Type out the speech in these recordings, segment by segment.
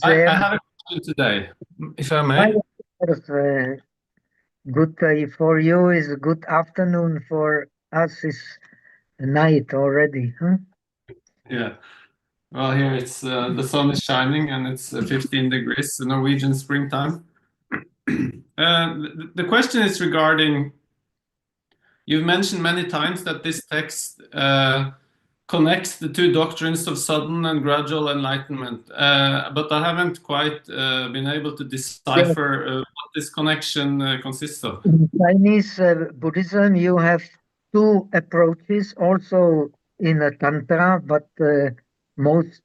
I have a question today, if I may. Good day for you is good afternoon, for us is night already, huh? Yeah. Well, here it's the sun is shining and it's 15 degrees, Norwegian springtime. The question is regarding, you've mentioned many times that this text connects the two doctrines of sudden and gradual enlightenment, but I haven't quite been able to decipher what this connection consists of. In Chinese Buddhism, you have two approaches, also in a Tantra, but most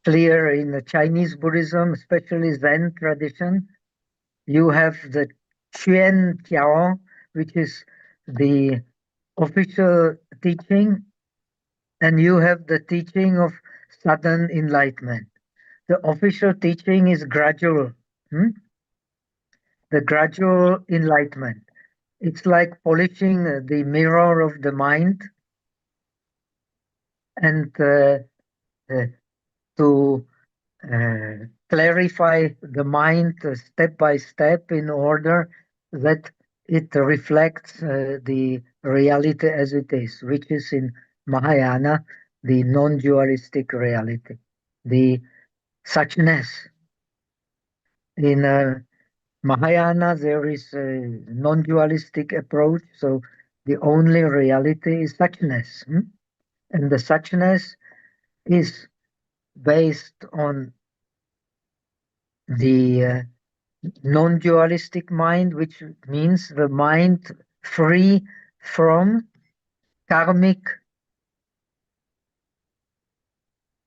clear in the Chinese Buddhism, especially Zen tradition. You have the Chuan Tiao, which is the official teaching, and you have the teaching of sudden enlightenment. The official teaching is gradual, the gradual enlightenment. It's like polishing the mirror of the mind, and to clarify the mind step by step in order that it reflects the reality as it is, which is in Mahayana, the non-dualistic reality, the suchness. In Mahayana, there is a non-dualistic approach, so the only reality is suchness. And the suchness is based on the non-dualistic mind, which means the mind free from karmic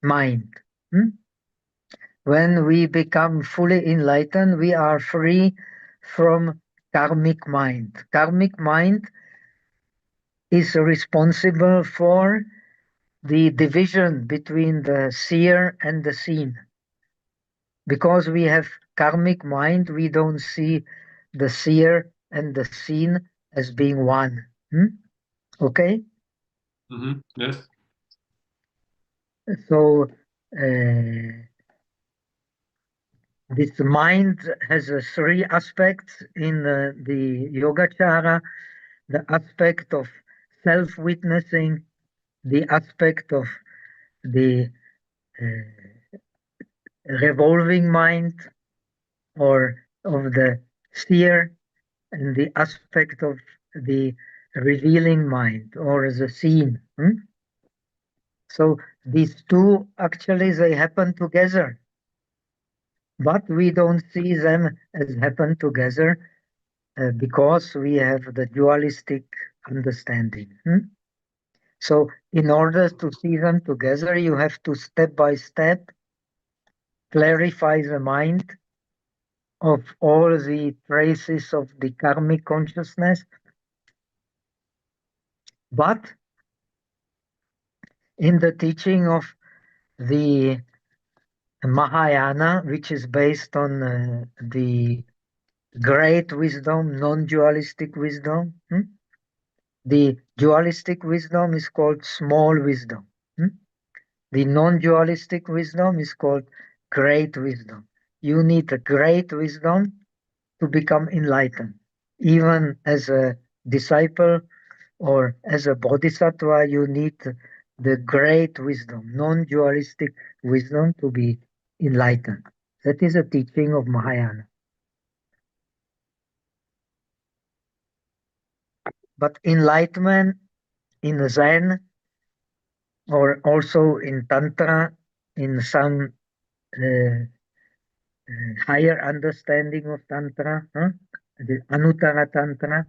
mind. When we become fully enlightened, we are free from karmic mind. Karmic mind is responsible for the division between the seer and the seen. Because we have karmic mind, we don't see the seer and the seen as being one. Okay? Yes. So this mind has three aspects in the Yogacara: the aspect of self-witnessing, the aspect of the revolving mind or of the seer, and the aspect of the revealing mind or the seen. So these two actually they happen together, but we don't see them as happen together because we have the dualistic understanding. So in order to see them together, you have to step by step clarify the mind of all the traces of the karmic consciousness. But in the teaching of the Mahayana, which is based on the great wisdom, non-dualistic wisdom, the dualistic wisdom is called small wisdom. The non-dualistic wisdom is called great wisdom. You need a great wisdom to become enlightened. Even as a disciple or as a bodhisattva, you need the great wisdom, non-dualistic wisdom to be enlightened. That is a teaching of Mahayana. But enlightenment in Zen or also in Tantra, in some higher understanding of Tantra, the Anuttara Tantra,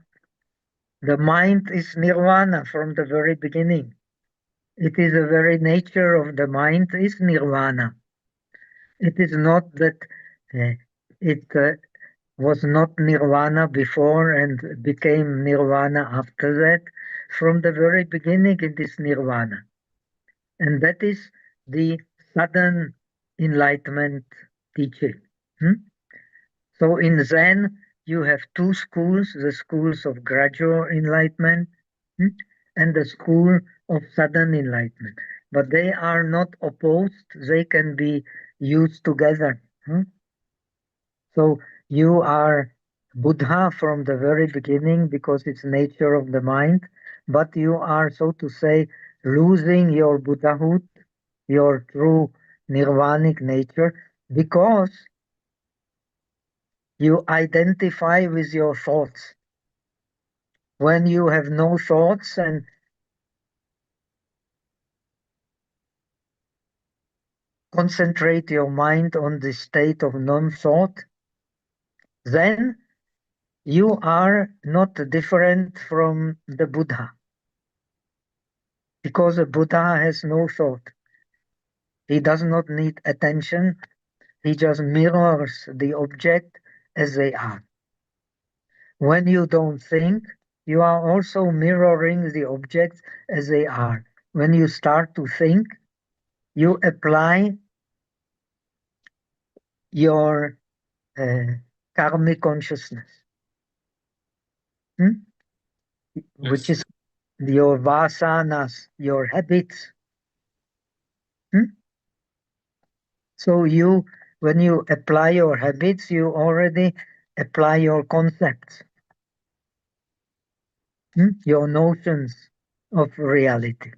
the mind is nirvana from the very beginning. It is the very nature of the mind is nirvana. It is not that it was not nirvana before and became nirvana after that. From the very beginning, it is nirvana. And that is the sudden enlightenment teaching. So in Zen, you have two schools, the schools of gradual enlightenment and the school of sudden enlightenment. but they are not opposed. They can be used together. So you are Buddha from the very beginning because it's nature of the mind, but you are, so to say, losing your Buddhahood, your true nirvanic nature, because you identify with your thoughts. When you have no thoughts and concentrate your mind on the state of non-thought, then you are not different from the Buddha, because a Buddha has no thought. He does not need attention. He just mirrors the object as they are. When you don't think, you are also mirroring the objects as they are. When you start to think, you apply your karmic consciousness, hmm? Which Yes. is your vasanas, your habits. Hmm? So when you apply your habits, you already apply your concepts, your notions of reality.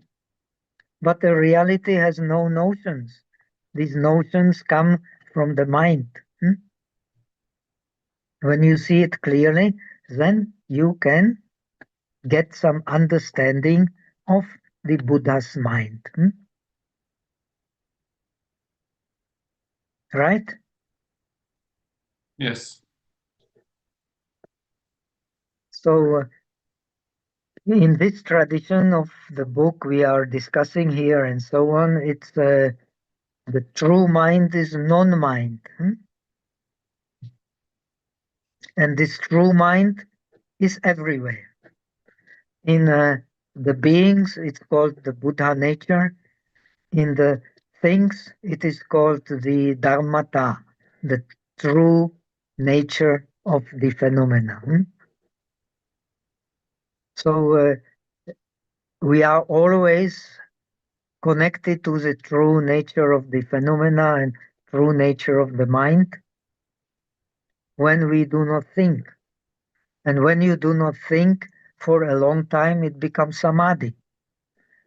But the reality has no notions. These notions come from the mind. When you see it clearly, then you can get some understanding of the Buddha's mind. Right? Yes. So, in this tradition of the book we are discussing here and so on, it's the true mind is non-mind. And this true mind is everywhere. In the beings, it's called the Buddha nature. In the things, it is called the Dharmata, the true nature of the phenomena. So we are always connected to the true nature of the phenomena and true nature of the mind when we do not think. And when you do not think for a long time, it becomes samadhi.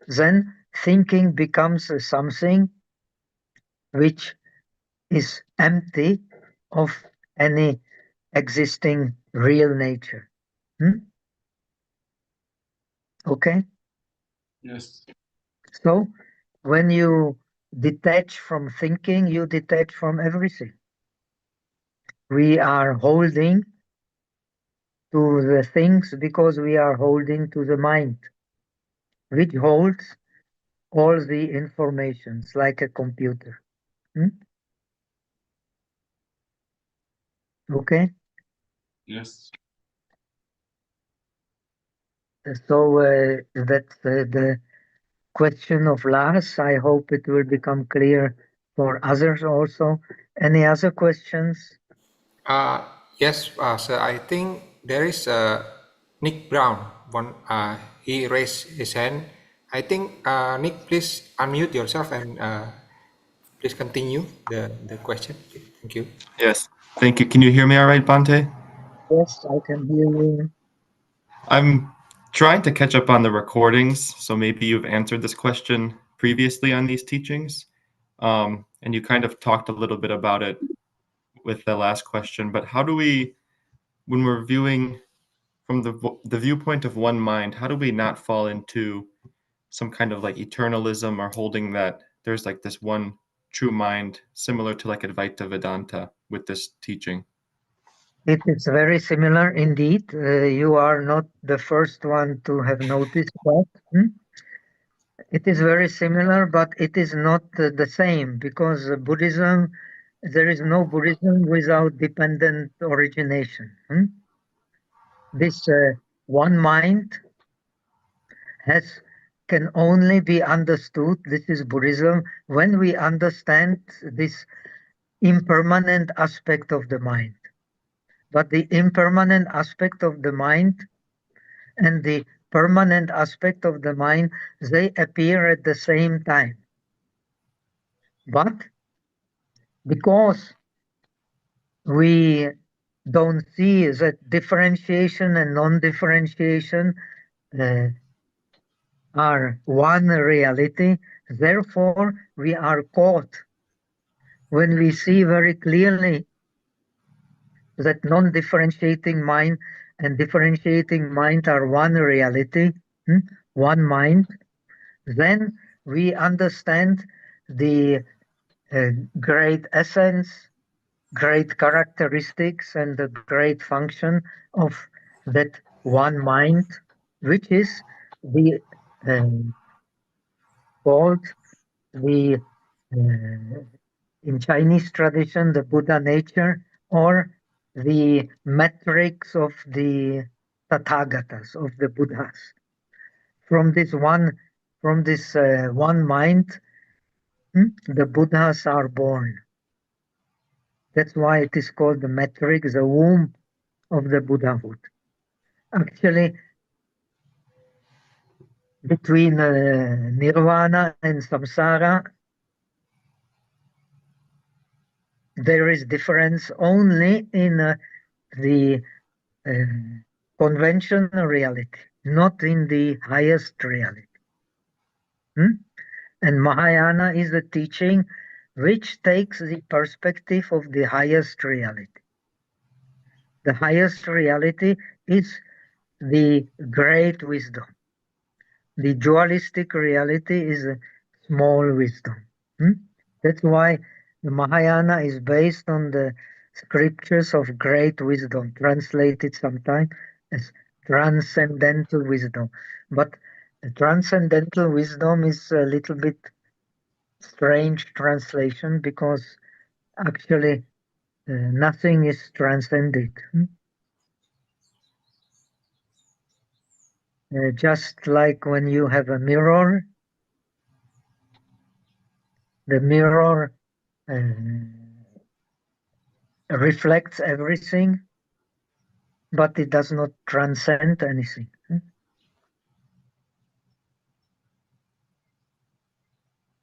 Then thinking becomes something which is empty of any existing real nature. Okay? Yes. So when you detach from thinking, you detach from everything. We are holding to the things because we are holding to the mind, which holds all the informations like a computer. Okay? Yes. So that's the question of Lars. I hope it will become clear for others also. Any other questions? Uh, yes, sir. I think there is Nick Brown. One, he raised his hand. I think Nick, please unmute yourself and please continue the question. Thank you. Yes, thank you. Can you hear me all right, Bante? Yes, I can hear you. I'm trying to catch up on the recordings, so maybe you've answered this question previously on these teachings, and you kind of talked a little bit about it with the last question. But how do we, when we're viewing from the viewpoint of one mind, how do we not fall into some kind of like eternalism or holding that there's like this one true mind, similar to like Advaita Vedanta with this teaching? It is very similar indeed. You are not the first one to have noticed that. It is very similar, but it is not the same because Buddhism, there is no Buddhism without dependent origination. This one mind has can only be understood. This is Buddhism when we understand this impermanent aspect of the mind. But the impermanent aspect of the mind and the permanent aspect of the mind, they appear at the same time. But because we don't see that differentiation and non-differentiation are one reality, therefore we are caught when we see very clearly that non-differentiating mind and differentiating mind are one reality, one mind, then we understand the great essence, great characteristics, and the great function of that one mind, which is the called the in Chinese tradition the Buddha nature, or the metrics of the Tathagatas, of the Buddhas. From this one mind, the Buddhas are born. That's why it is called the metric, the womb of the Buddhahood. Actually, between nirvana and samsara, there is difference only in the conventional reality, not in the highest reality. And Mahayana is a teaching which takes the perspective of the highest reality. The highest reality is the great wisdom. The dualistic reality is a small wisdom. That's why the Mahayana is based on the scriptures of great wisdom, translated sometimes as transcendental wisdom. But the transcendental wisdom is a little bit strange translation, because actually nothing is transcended. Just like when you have a mirror, the mirror reflects everything, but it does not transcend anything.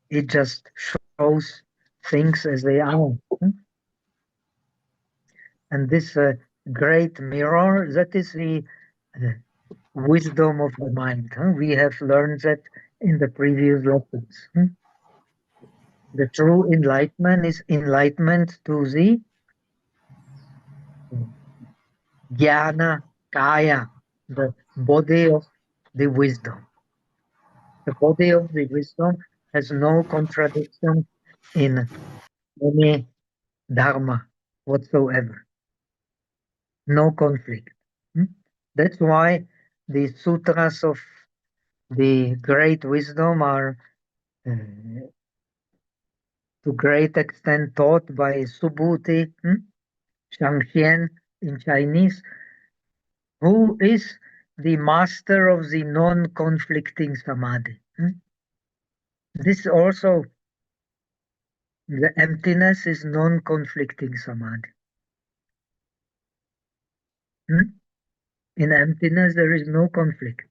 It just shows things as they are. And this great mirror, that is the wisdom of the mind. We have learned that in the previous lessons. The true enlightenment is enlightenment to the jnana kaya, the body of the wisdom. The body of the wisdom has no contradiction in any dharma whatsoever. No conflict. That's why the sutras of the great wisdom are to great extent taught by Subhuti, Shangxian in Chinese, who is the master of the non-conflicting samadhi. This also, the emptiness is non-conflicting samadhi. In emptiness, there is no conflict.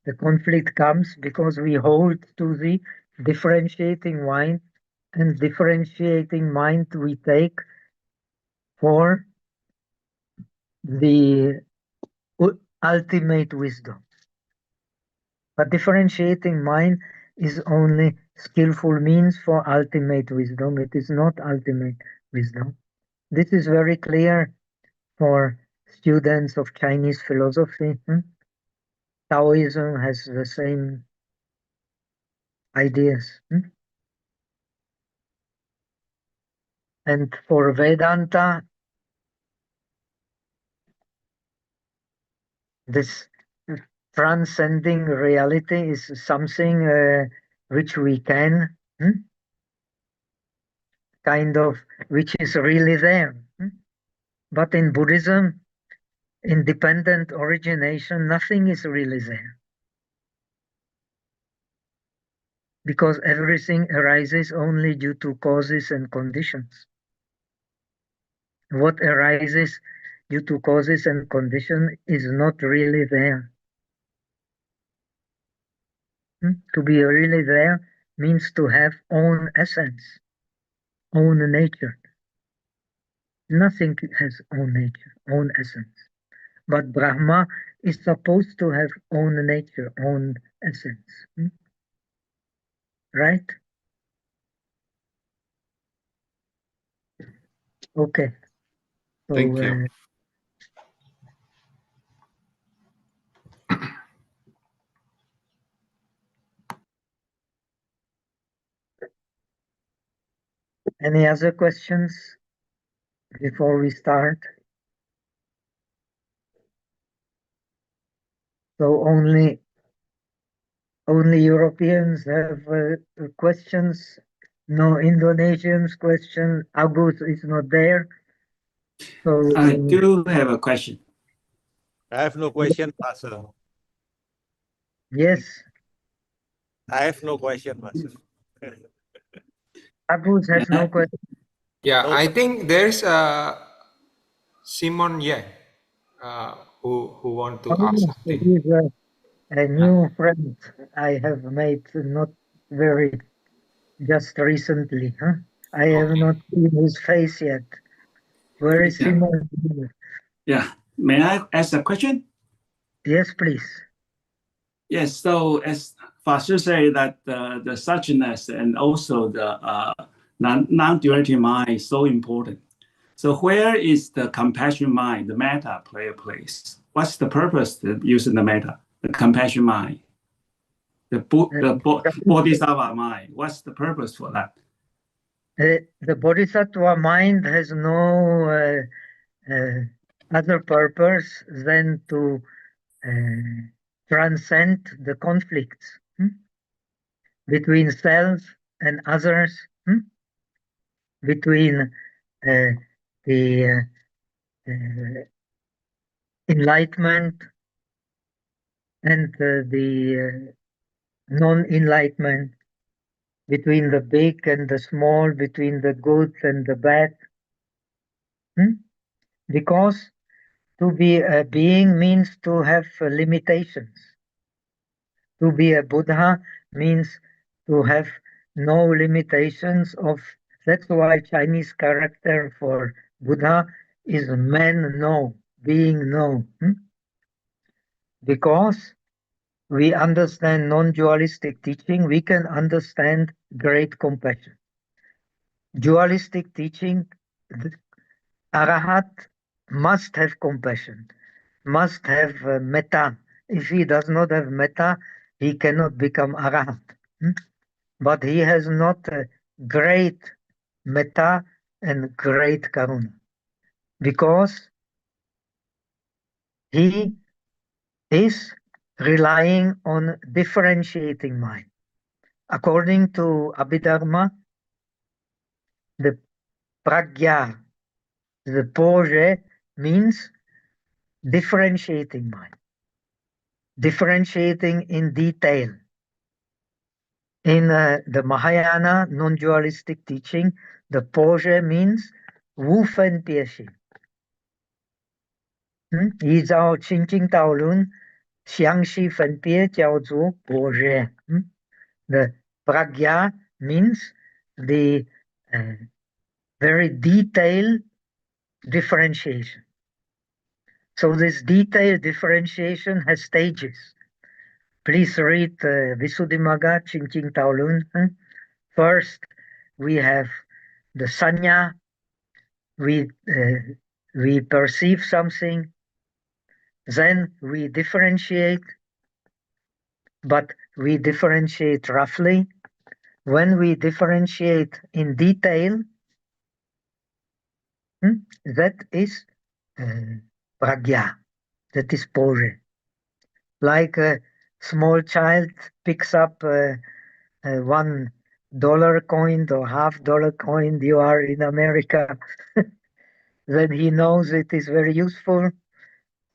The conflict comes because we hold to the differentiating mind, and differentiating mind we take for the ultimate wisdom. But differentiating mind is only skillful means for ultimate wisdom. It is not ultimate wisdom. This is very clear for students of Chinese philosophy. Taoism has the same ideas. And for Vedanta, this transcending reality is something which we can kind of, which is really there. But in Buddhism, independent origination, nothing is really there. Because everything arises only due to causes and conditions. What arises due to causes and condition is not really there. To be really there means to have own essence, own nature. Nothing has own nature, own essence. But Brahma is supposed to have own nature, own essence. Right? Okay. So, Thank you. any other questions before we start? So only Europeans have questions. No Indonesians question. Agus is not there. So I do have a question. I have no question, Master. yes, I have no question, Master. Agus has no question. Yeah, No. I think there's Simon Yang who want to ask something. He's a new friend I have made not very just recently. I have Okay. not seen his face yet. Where is Yeah. Simon? Yeah. May I ask a question? Yes, please. Yes. So as Faster say that the suchness and also the non-duality mind is so important. So where is the compassion mind, the metta play a place? What's the purpose of using the metta, the compassion mind, the bodhisattva mind? What's the purpose for that? The Bodhisattva mind has no other purpose than to transcend the conflicts between self and others, between the enlightenment and the non-enlightenment, between the big and the small, between the good and the bad. Because to be a being means to have limitations. To be a Buddha means to have no limitations of. That's why Chinese character for Buddha is man no, being no. Because we understand non-dualistic teaching, we can understand great compassion. Dualistic teaching, the Arahat must have compassion, must have metta. If he does not have metta, he cannot become Arahat. But he has not great metta and great karuna, because he is relying on differentiating mind. According to Abhidharma, the pragya, the poje, means differentiating mind, differentiating in detail. In the Mahayana non-dualistic teaching, the poje means wu fen pie shi. Yi zao qing qing tao lun, xiang shi fen pie jiao zu poje. The pragya means the very detailed differentiation. So this detailed differentiation has stages. Please read Visuddhimagga, Ching Ching Taolun. First, we have the sanya. We perceive something. Then we differentiate, but we differentiate roughly. When we differentiate in detail, that is pragya, that is poje. Like a small child picks up $1 coin or $half coin, you are in America, then he knows it is very useful.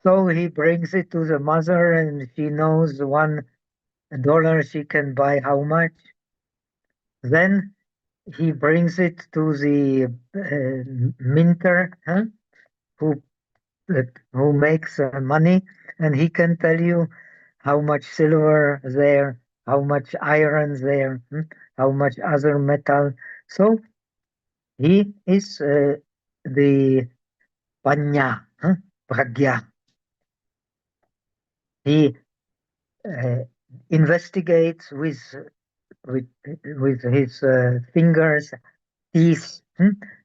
So he brings it to the mother and she knows $1 she can buy how much. Then he brings it to the minter, who who makes money, and he can tell you how much silver there, how much iron there, how much other metal. So he is the Panya, Pragya. He investigates with his fingers, teeth.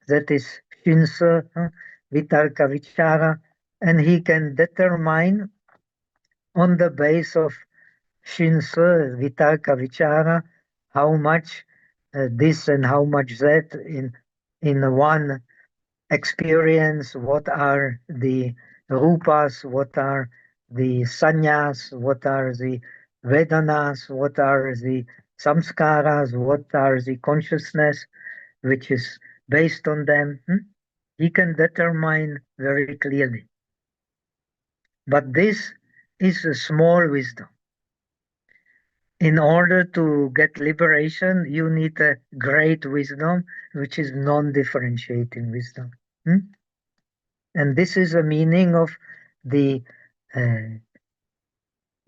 That is Shinsa, Vitarka Vichara, and he can determine on the base of Shinsa, Vitarka Vichara, how much this and how much that in one experience, what are the rupas, what are the sanyas, what are the vedanas, what are the samskaras, what are the consciousness which is based on them. He can determine very clearly. But this is a small wisdom. In order to get liberation, you need a great wisdom, which is non-differentiating wisdom. And this is the meaning of the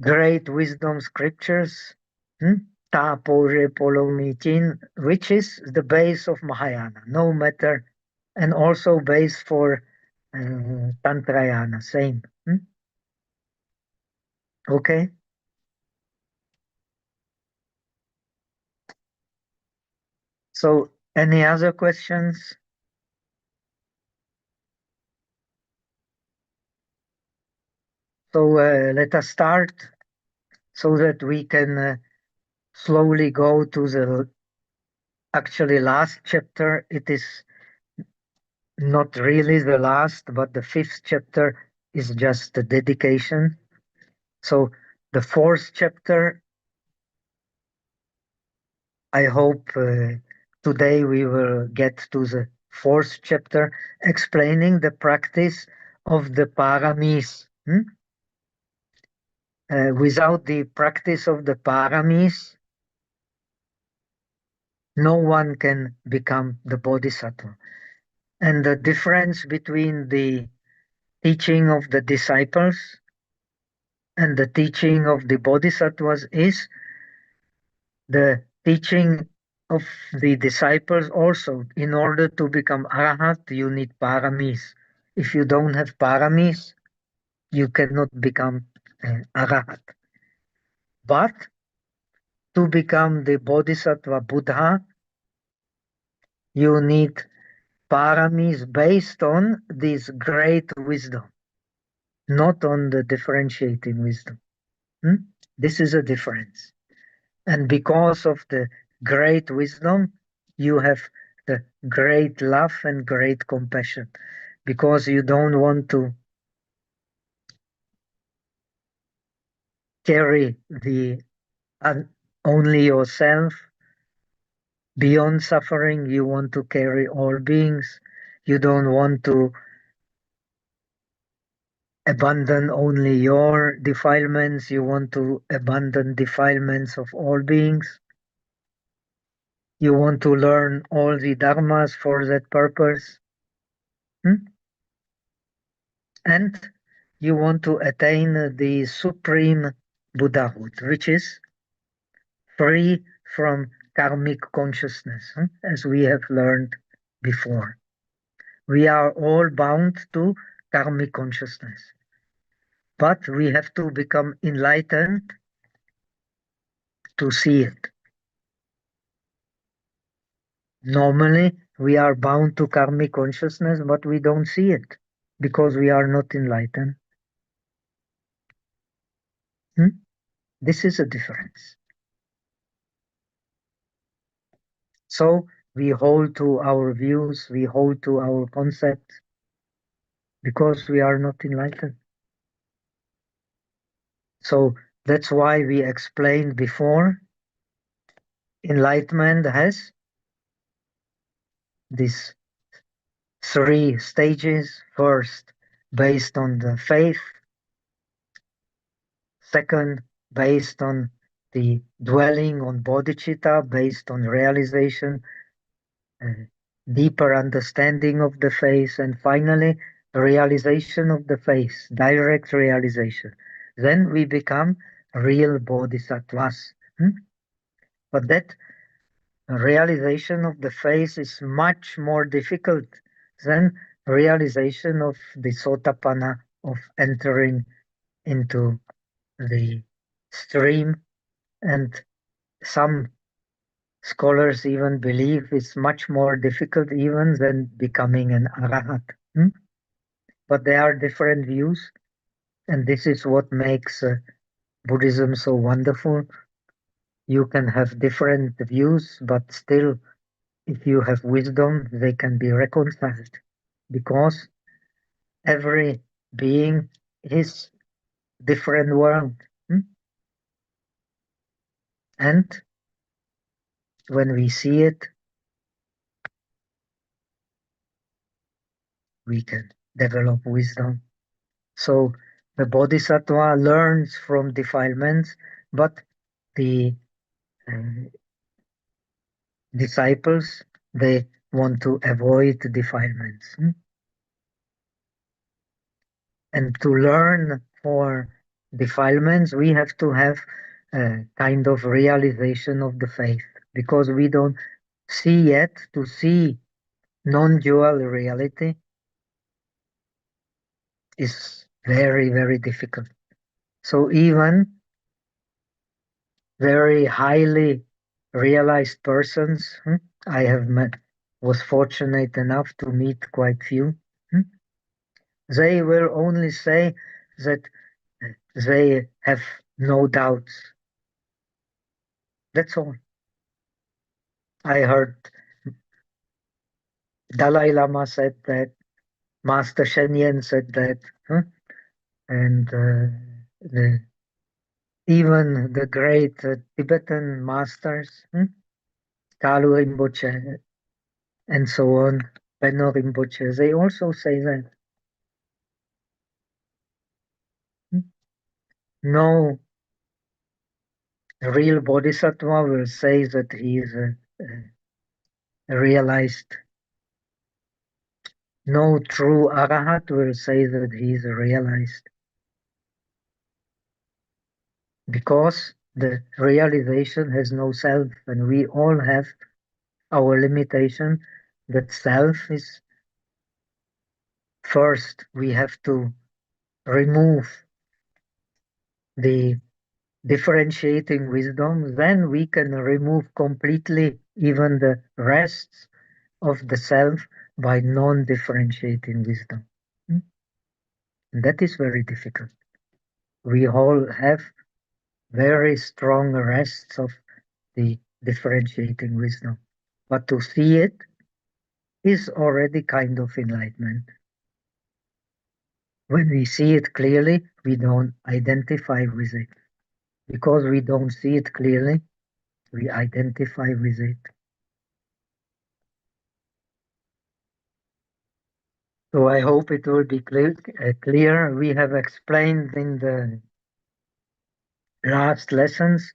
great wisdom scriptures, Ta Pore Polomitin, which is the base of Mahayana, no matter, and also base for Tantrayana, same. Okay? So, any other questions? So let us start so that we can slowly go to the actually last chapter. It is not really the last, but the fifth chapter is just the dedication. So the fourth chapter, I hope today we will get to the fourth chapter explaining the practice of the paramis. Without the practice of the paramis, no one can become the bodhisattva. And the difference between the teaching of the disciples and the teaching of the bodhisattvas is the teaching of the disciples also. In order to become arahat, you need paramis. If you don't have paramis, you cannot become arahat. But to become the bodhisattva Buddha, you need paramis based on this great wisdom, not on the differentiating wisdom. This is a difference. And because of the great wisdom, you have the great love and great compassion, because you don't want to carry the only yourself beyond suffering. You want to carry all beings. You don't want to abandon only your defilements. You want to abandon defilements of all beings. You want to learn all the dharmas for that purpose. And you want to attain the supreme Buddhahood, which is free from karmic consciousness, as we have learned before. We are all bound to karmic consciousness, but we have to become enlightened to see it. Normally, we are bound to karmic consciousness, but we don't see it because we are not enlightened. This is a difference. So we hold to our views, we hold to our concepts because we are not enlightened. So that's why we explained before, enlightenment has these three stages. First, based on the faith. Second, based on the dwelling on bodhicitta, based on realization, deeper understanding of the faith. And finally, realization of the face, direct realization. Then we become real bodhisattvas. But that realization of the face is much more difficult than realization of the sotapanna, of entering into the stream. And some scholars even believe it's much more difficult even than becoming an arahat. But there are different views, and this is what makes Buddhism so wonderful. You can have different views, but still, if you have wisdom, they can be reconciled, because every being is different world. And when we see it, we can develop wisdom. So the bodhisattva learns from defilements, but the disciples, they want to avoid defilements. And to learn for defilements, we have to have a kind of realization of the faith, because we don't see yet. To see non-dual reality is very, very difficult. So even very highly realized persons, I have met, was fortunate enough to meet quite few, they will only say that they have no doubts. That's all. I heard Dalai Lama said that, Master Shen said that, and even the great Tibetan masters, Kalu Rinpoche, and so on, Benno Rinpoche, they also say that. No real bodhisattva will say that he is realized. No true arahat will say that he is realized. Because the realization has no self, and we all have our limitation. That self is first, we have to remove the differentiating wisdom, then we can remove completely even the rests of the self by non-differentiating wisdom. That is very difficult. We all have very strong rests of the differentiating wisdom, but to see it is already kind of enlightenment. When we see it clearly, we don't identify with it. Because we don't see it clearly, we identify with it. So I hope it will be clear. We have explained in the last lessons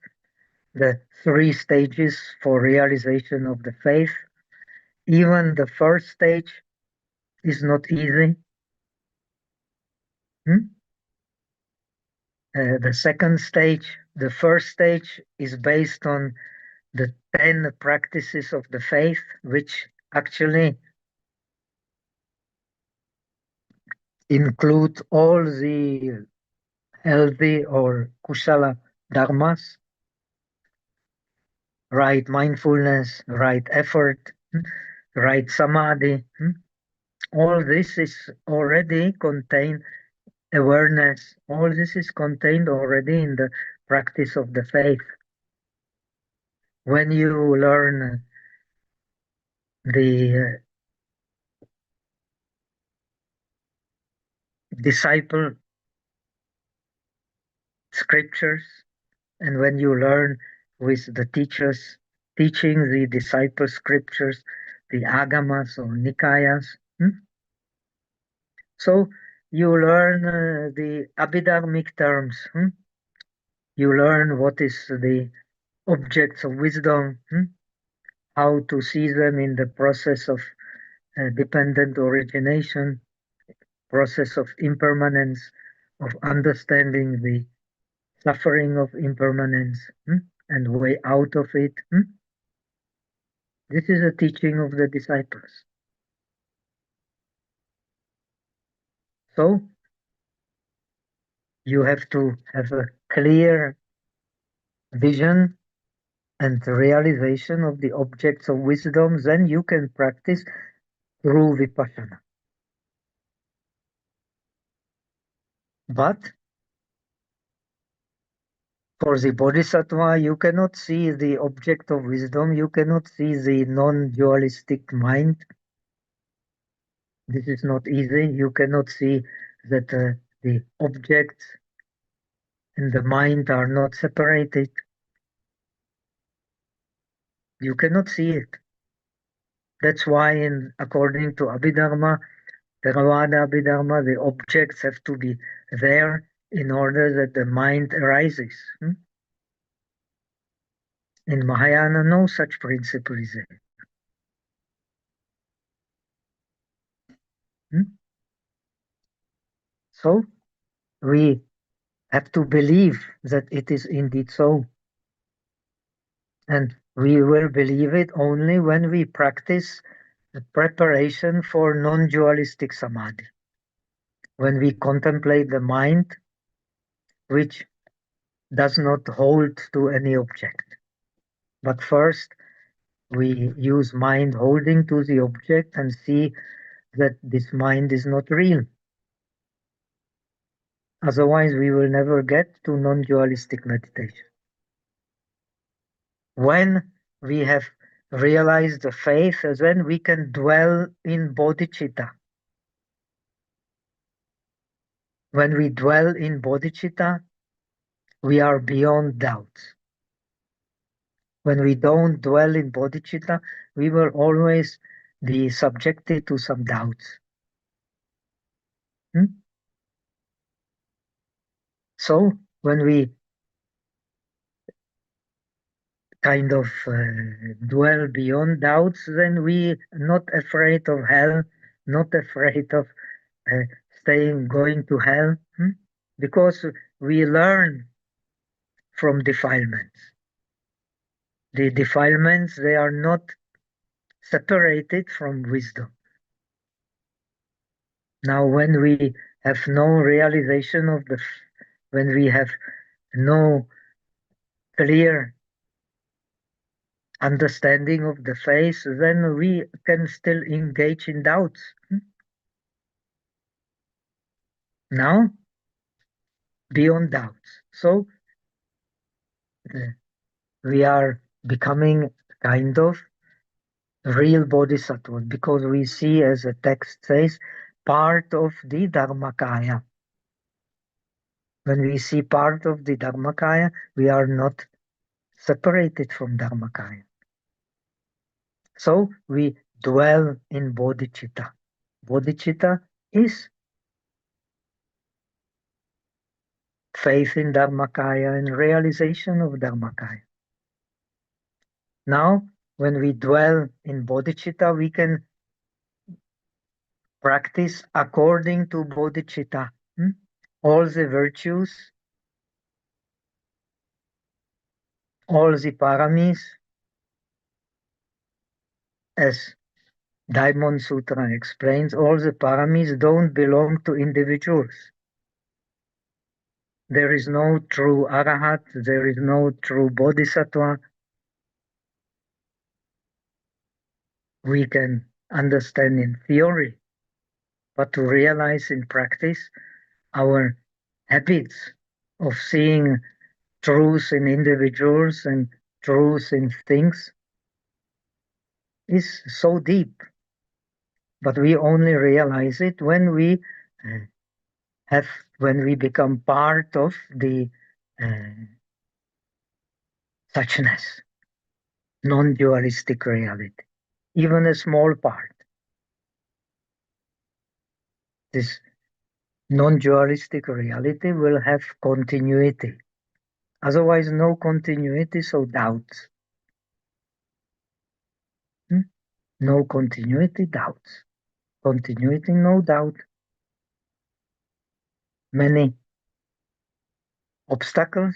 the 3 stages for realization of the faith. Even the first stage is not easy. The second stage, the first stage is based on the 10 practices of the faith, which actually include all the healthy or kusala dharmas, right mindfulness, right effort, right samadhi. All this is already contained, awareness, all this is contained already in the practice of the faith. When you learn the disciple scriptures, and when you learn with the teachers teaching the disciple scriptures, the agamas or nikayas, so you learn the abhidharmic terms. You learn what is the objects of wisdom, how to see them in the process of dependent origination, process of impermanence, of understanding the suffering of impermanence, and way out of it. This is a teaching of the disciples. So you have to have a clear vision and realization of the objects of wisdom, then you can practice through Vipassana. But for the Bodhisattva, you cannot see the object of wisdom, you cannot see the non-dualistic mind. This is not easy. You cannot see that the objects and the mind are not separated. You cannot see it. That's why, according to Abhidharma, Theravada Abhidharma, the objects have to be there in order that the mind arises. In Mahayana, no such principle is there. So we have to believe that it is indeed so. And we will believe it only when we practice the preparation for non-dualistic samadhi. When we contemplate the mind, which does not hold to any object. But first, we use mind holding to the object and see that this mind is not real. Otherwise, we will never get to non-dualistic meditation. When we have realized the faith, then we can dwell in bodhicitta. When we dwell in bodhicitta, we are beyond doubt. When we don't dwell in bodhicitta, we will always be subjected to some doubts. So when we kind of dwell beyond doubts, then we are not afraid of hell, not afraid of going to hell, because we learn from defilements. The defilements, they are not separated from wisdom. Now, when we have no realization of when we have no clear understanding of the faith, then we can still engage in doubts. Now, beyond doubts. So, we are becoming kind of real bodhisattvas because we see, as the text says, part of the Dharmakaya. When we see part of the Dharmakaya, we are not separated from Dharmakaya. So we dwell in bodhicitta. Bodhicitta is faith in Dharmakaya and realization of Dharmakaya. Now, when we dwell in bodhicitta, we can practice according to bodhicitta. All the virtues, all the paramis, as Diamond Sutra explains, all the paramis don't belong to individuals. There is no true arahat, there is no true bodhisattva. We can understand in theory, but to realize in practice, our habits of seeing truth in individuals and truth in things is so deep. But we only realize it when we become part of the suchness, non-dualistic reality, even a small part. This non-dualistic reality will have continuity. Otherwise, no continuity, so doubts. No continuity, doubts. Continuity, no doubt. many obstacles.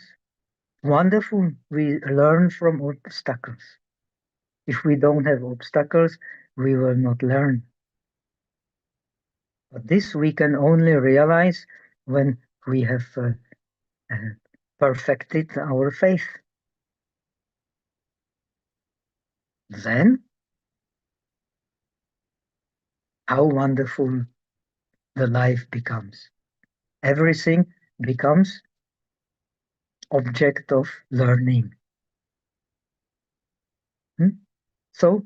Wonderful, we learn from obstacles. If we don't have obstacles, we will not learn. But this we can only realize when we have perfected our faith. Then, how wonderful the life becomes. Everything becomes object of learning. So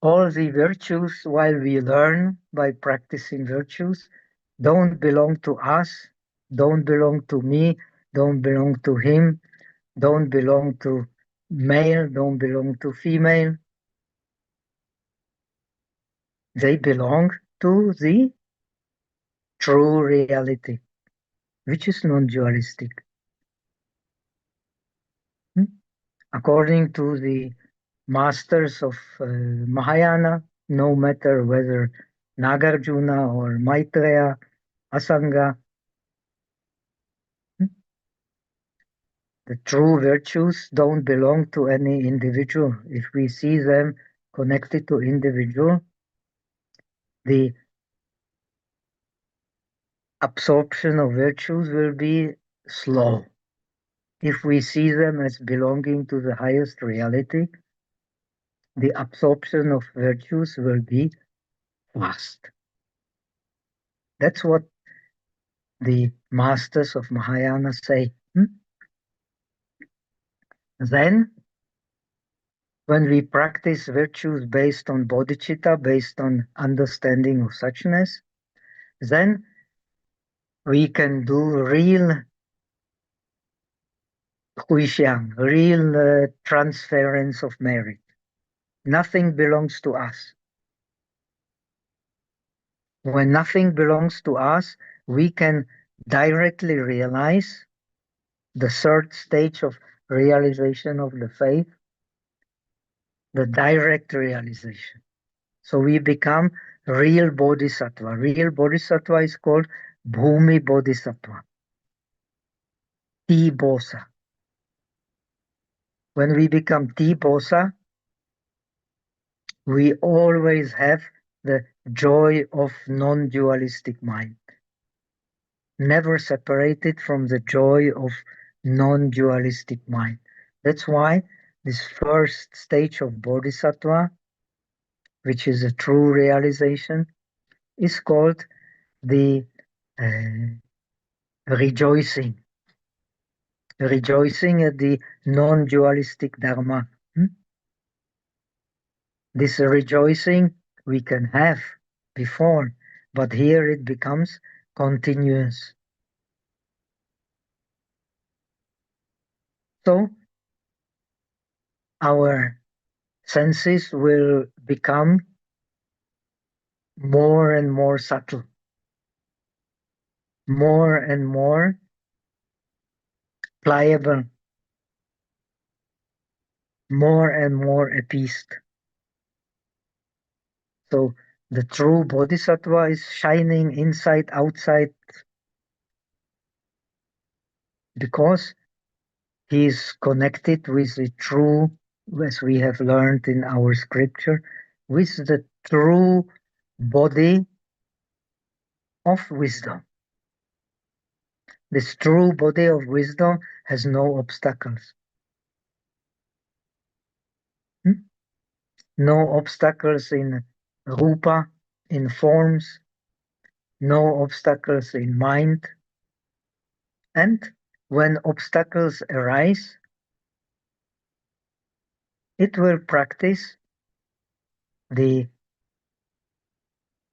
all the virtues, while we learn by practicing virtues, don't belong to us, don't belong to me, don't belong to him, don't belong to male, don't belong to female. They belong to the true reality, which is non-dualistic. According to the masters of Mahayana, no matter whether Nagarjuna or Maitreya, Asanga, the true virtues don't belong to any individual. If we see them connected to individual, the absorption of virtues will be slow. If we see them as belonging to the highest reality, the absorption of virtues will be fast. That's what the masters of Mahayana say. Then, when we practice virtues based on bodhicitta, based on understanding of suchness, then we can do real huixiang, real transference of merit. Nothing belongs to us. When nothing belongs to us, we can directly realize the third stage of realization of the faith, the direct realization. So we become real bodhisattva. Real bodhisattva is called Bhumi Bodhisattva, Tibosa. When we become Tibosa, we always have the joy of non-dualistic mind, never separated from the joy of non-dualistic mind. That's why this first stage of bodhisattva, which is a true realization, is called the rejoicing. Rejoicing at the non-dualistic dharma. This rejoicing we can have before, but here it becomes continuous. So our senses will become more and more subtle, more and more pliable, more and more appeased. So the true bodhisattva is shining inside, outside, because he is connected with the true, as we have learned in our scripture, with the true body of wisdom. This true body of wisdom has no obstacles. No obstacles in rupa, in forms, no obstacles in mind. And when obstacles arise, it will practice the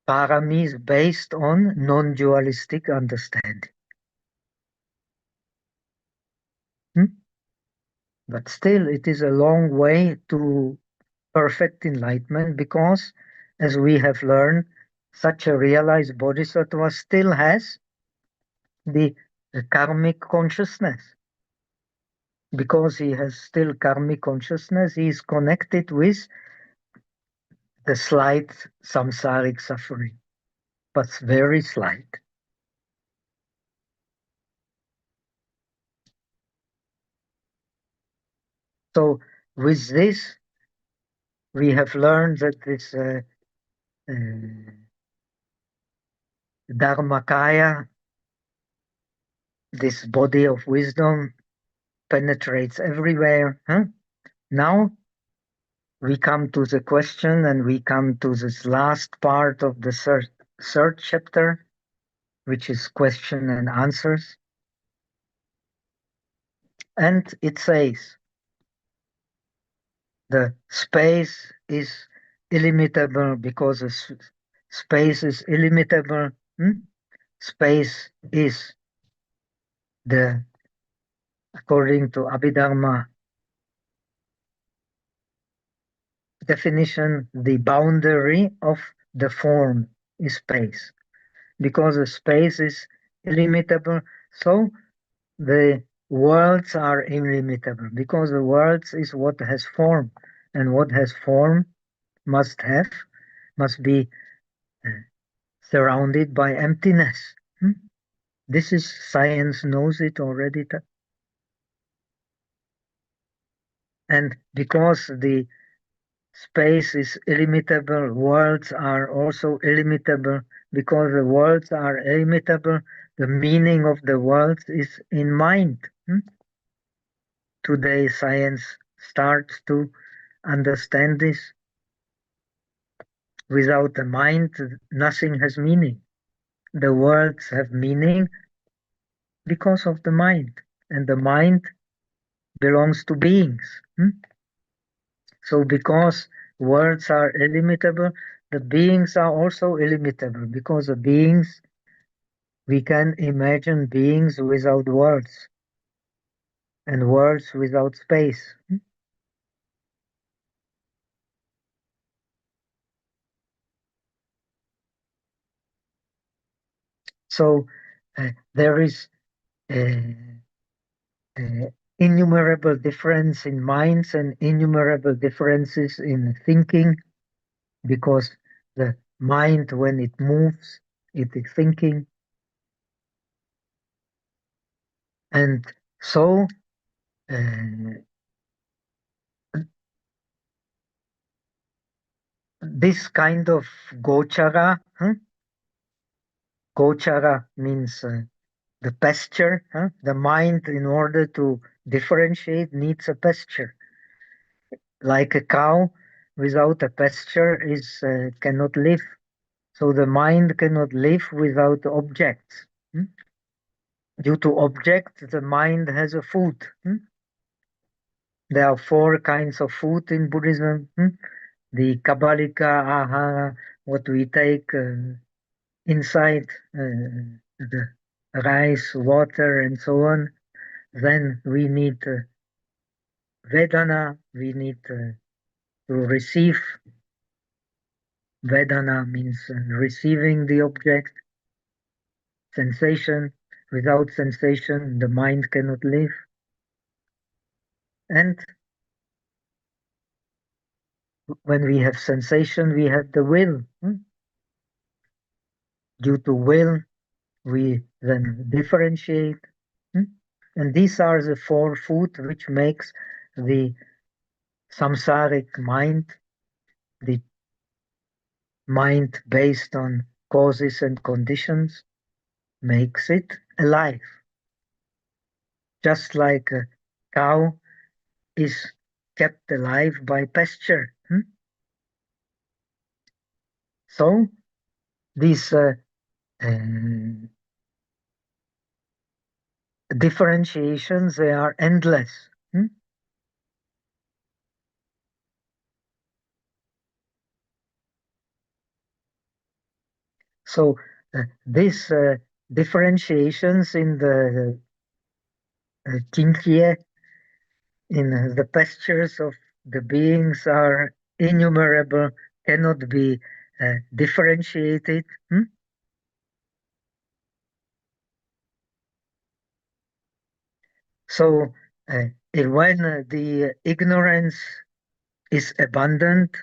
paramis based on non-dualistic understanding. But still, it is a long way to perfect enlightenment because, as we have learned, such a realized bodhisattva still has the karmic consciousness. Because he has still karmic consciousness, he is connected with the slight samsaric suffering, but very slight. So with this, we have learned that this Dharmakaya, this body of wisdom, penetrates everywhere. Huh? Now we come to the question, and we come to this last part of the third chapter, which is question and answers. And it says, the space is illimitable because space is illimitable. Space is according to Abhidharma definition, the boundary of the form is space. Because the space is illimitable, so the worlds are illimitable. Because the worlds is what has form, and what has form must be surrounded by emptiness. This is science knows it already. And because the space is illimitable, worlds are also illimitable. Because the worlds are illimitable, the meaning of the worlds is in mind. Today science starts to understand this. Without the mind, nothing has meaning. The worlds have meaning because of the mind, and the mind belongs to beings. So because worlds are illimitable, the beings are also illimitable. Because the beings, we can imagine beings without worlds, and worlds without space. So there is innumerable difference in minds and innumerable differences in thinking, because the mind, when it moves, it is thinking. And so this kind of gochara, gochara means the pasture. The mind, in order to differentiate, needs a pasture. Like a cow without a pasture cannot live. So the mind cannot live without objects. Due to objects, the mind has a food. There are 4 kinds of food in Buddhism. The Kabbalika, Ahara, what we take inside, the rice, water, and so on. Then we need Vedana, we need to receive. Vedana means receiving the object. Sensation. Without sensation, the mind cannot live. And when we have sensation, we have the will. Due to will, we then differentiate. And these are the 4 food which makes the samsaric mind, the mind based on causes and conditions, makes it alive. Just like a cow is kept alive by pasture. So these differentiations, they are endless. So these differentiations in the Kinkie, in the pastures of the beings, are innumerable, cannot be differentiated. So when the ignorance is abundant,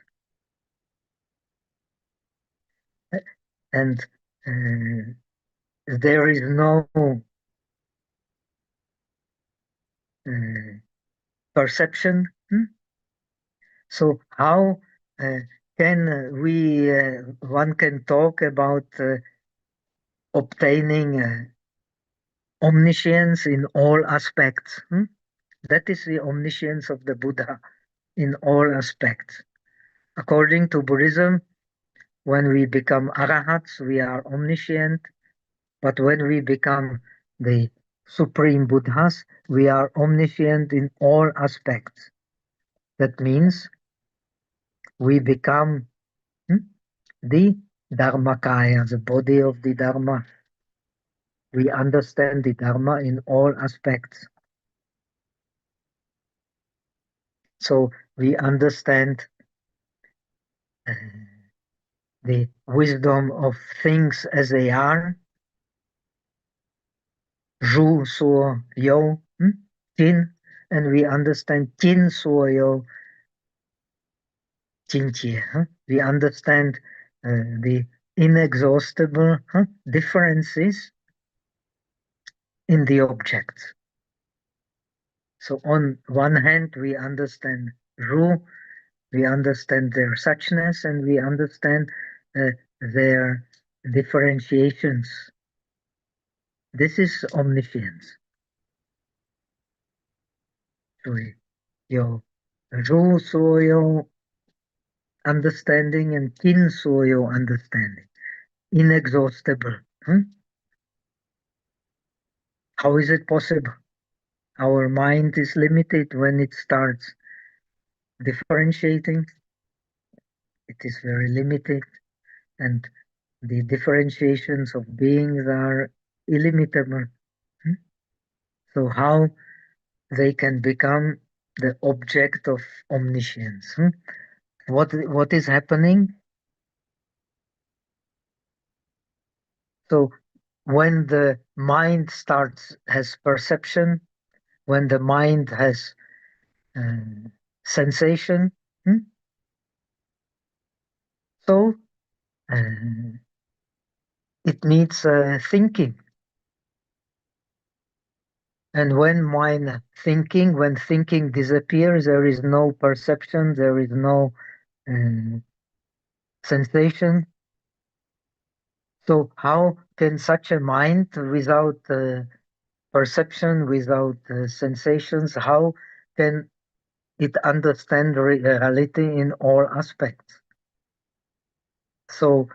and there is no perception, So how can we, one can talk about obtaining omniscience in all aspects? That is the omniscience of the Buddha in all aspects. According to Buddhism, when we become arahats, we are omniscient, but when we become the supreme Buddhas, we are omniscient in all aspects. That means we become the Dharmakaya, the body of the Dharma. We understand the Dharma in all aspects. So we understand the wisdom of things as they are. Zhu Suo Yo, Jin, and we understand Jin Suo Yo, Jin Jie. We understand the inexhaustible differences in the objects. So on one hand, we understand Ru, we understand their suchness, and we understand their differentiations. This is omniscience. So yo Ru Soyo understanding and Kin Soyo understanding. Inexhaustible. How is it possible? Our mind is limited when it starts differentiating. It is very limited, and the differentiations of beings are illimitable. So how they can become the object of omniscience? What is happening? So when the mind has perception, when the mind has sensation, so it needs thinking. And when thinking disappears, there is no perception, there is no sensation. So how can such a mind without perception, without sensations, how can it understand reality in all aspects? So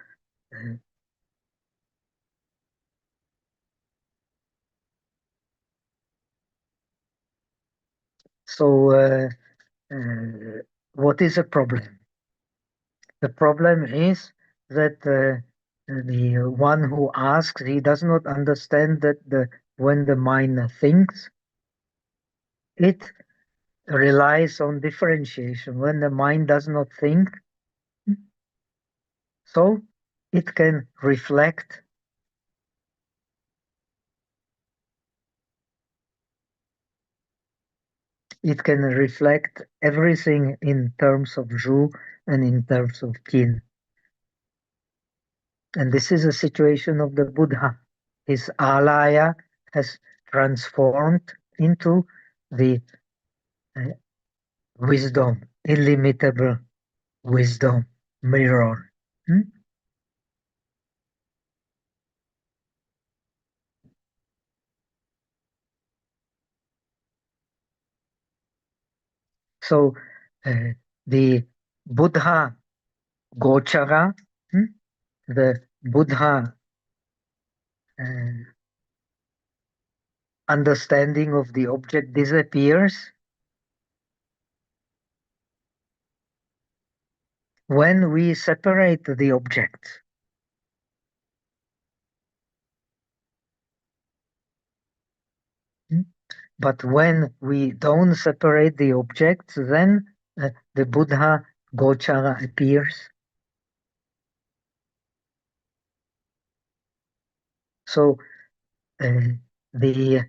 what is the problem? The problem is that the one who asks, he does not understand that when the mind thinks, it relies on differentiation. When the mind does not think, so it can reflect everything in terms of Zhu and in terms of Qin. And this is a situation of the Buddha. His alaya has transformed into the wisdom, illimitable wisdom mirror. So the Buddha Gochara, the Buddha understanding of the object disappears when we separate the objects. But when we don't separate the objects, then the Buddha Gochara appears. So the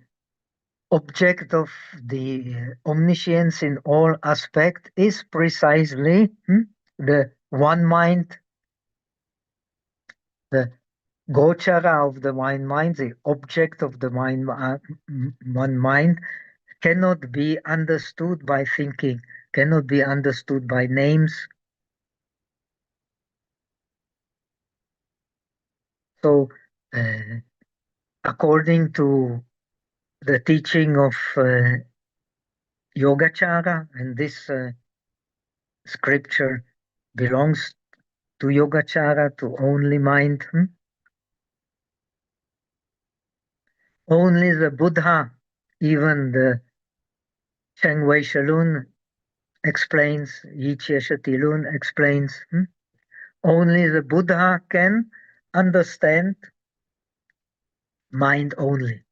object of the omniscience in all aspect is precisely the one mind, the Gochara of the one mind, the object of the one mind cannot be understood by thinking, cannot be understood by names. So, according to the teaching of Yogacara, and this scripture belongs to Yogacara, to only mind. Only the Buddha, even the Cheng Wei Shalun explains, Yichie Shatilun explains, only the Buddha can understand mind only.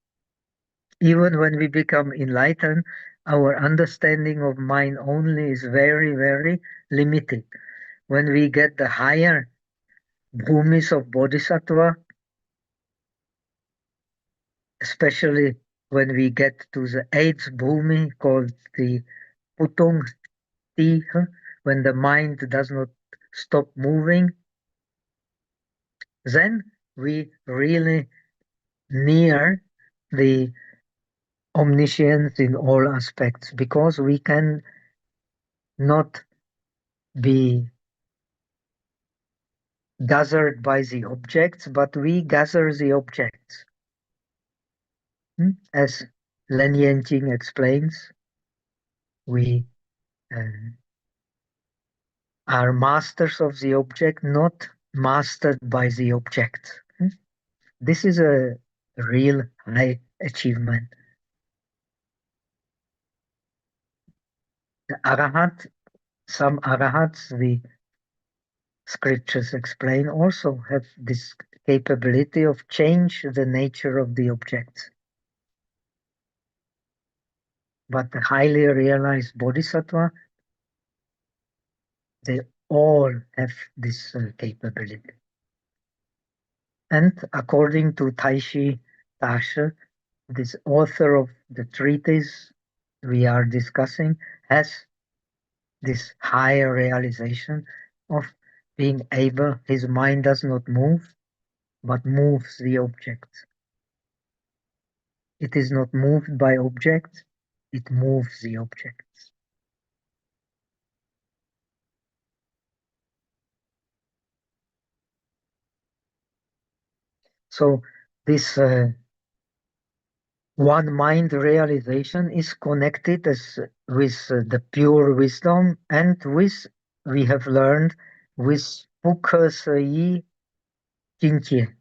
Even when we become enlightened, our understanding of mind only is very, very limited. When we get the higher bhumis of bodhisattva, especially when we get to the eighth bhumi called the Putung Ti, when the mind does not stop moving, then we really near the omniscience in all aspects, because we can not be gathered by the objects, but we gather the objects. As Len Yanqing explains, we are masters of the object, not mastered by the object. This is a real high achievement. The Arahat, some Arahats, the scriptures explain, also have this capability of change the nature of the objects. But the highly realized bodhisattva, they all have this capability. And according to Taishi Tashi, this author of the treatise we are discussing, has this higher realization of being able, his mind does not move, but moves the object. It is not moved by objects, it moves the objects. So this one mind realization is connected with the pure wisdom and with, we have learned, with Pukkha Jinjie.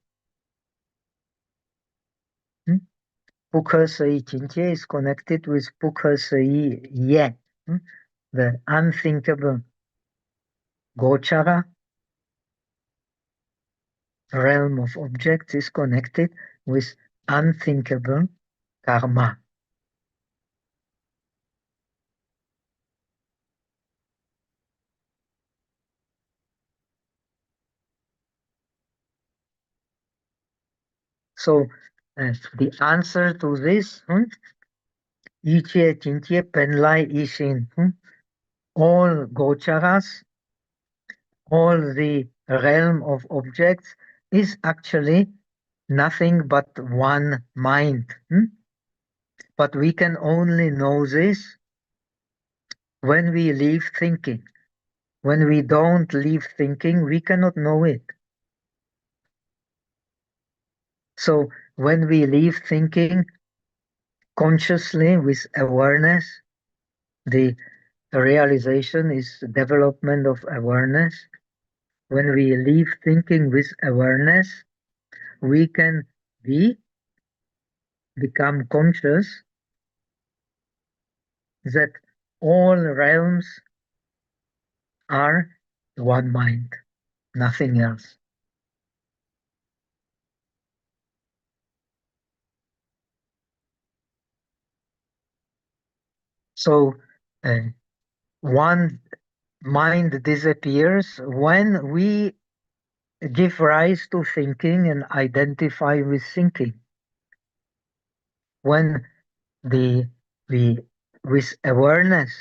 Pukkha Jinjie is connected with Pukkha Ye, the unthinkable Gochara realm of objects is connected with unthinkable karma. So the answer to this, Yichie Jinjie Penlai Ishin, all Gocharas, all the realm of objects is actually nothing but one mind. But we can only know this when we leave thinking. When we don't leave thinking, we cannot know it. So when we leave thinking consciously with awareness, the realization is development of awareness. When we leave thinking with awareness, we can become conscious that all realms are one mind, nothing else. So one mind disappears when we give rise to thinking and identify with thinking. When we with awareness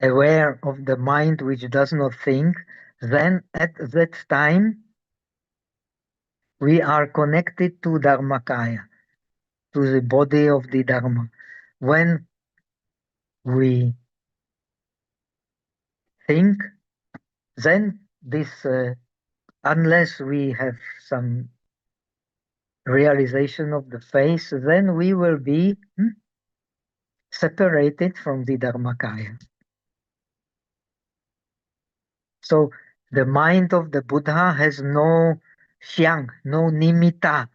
aware of the mind which does not think, then at that time we are connected to Dharmakaya, to the body of the Dharma. When we think, then this, unless we have some realization of the face, then we will be separated from the Dharmakaya. So the mind of the Buddha has no xiang, no nimitta,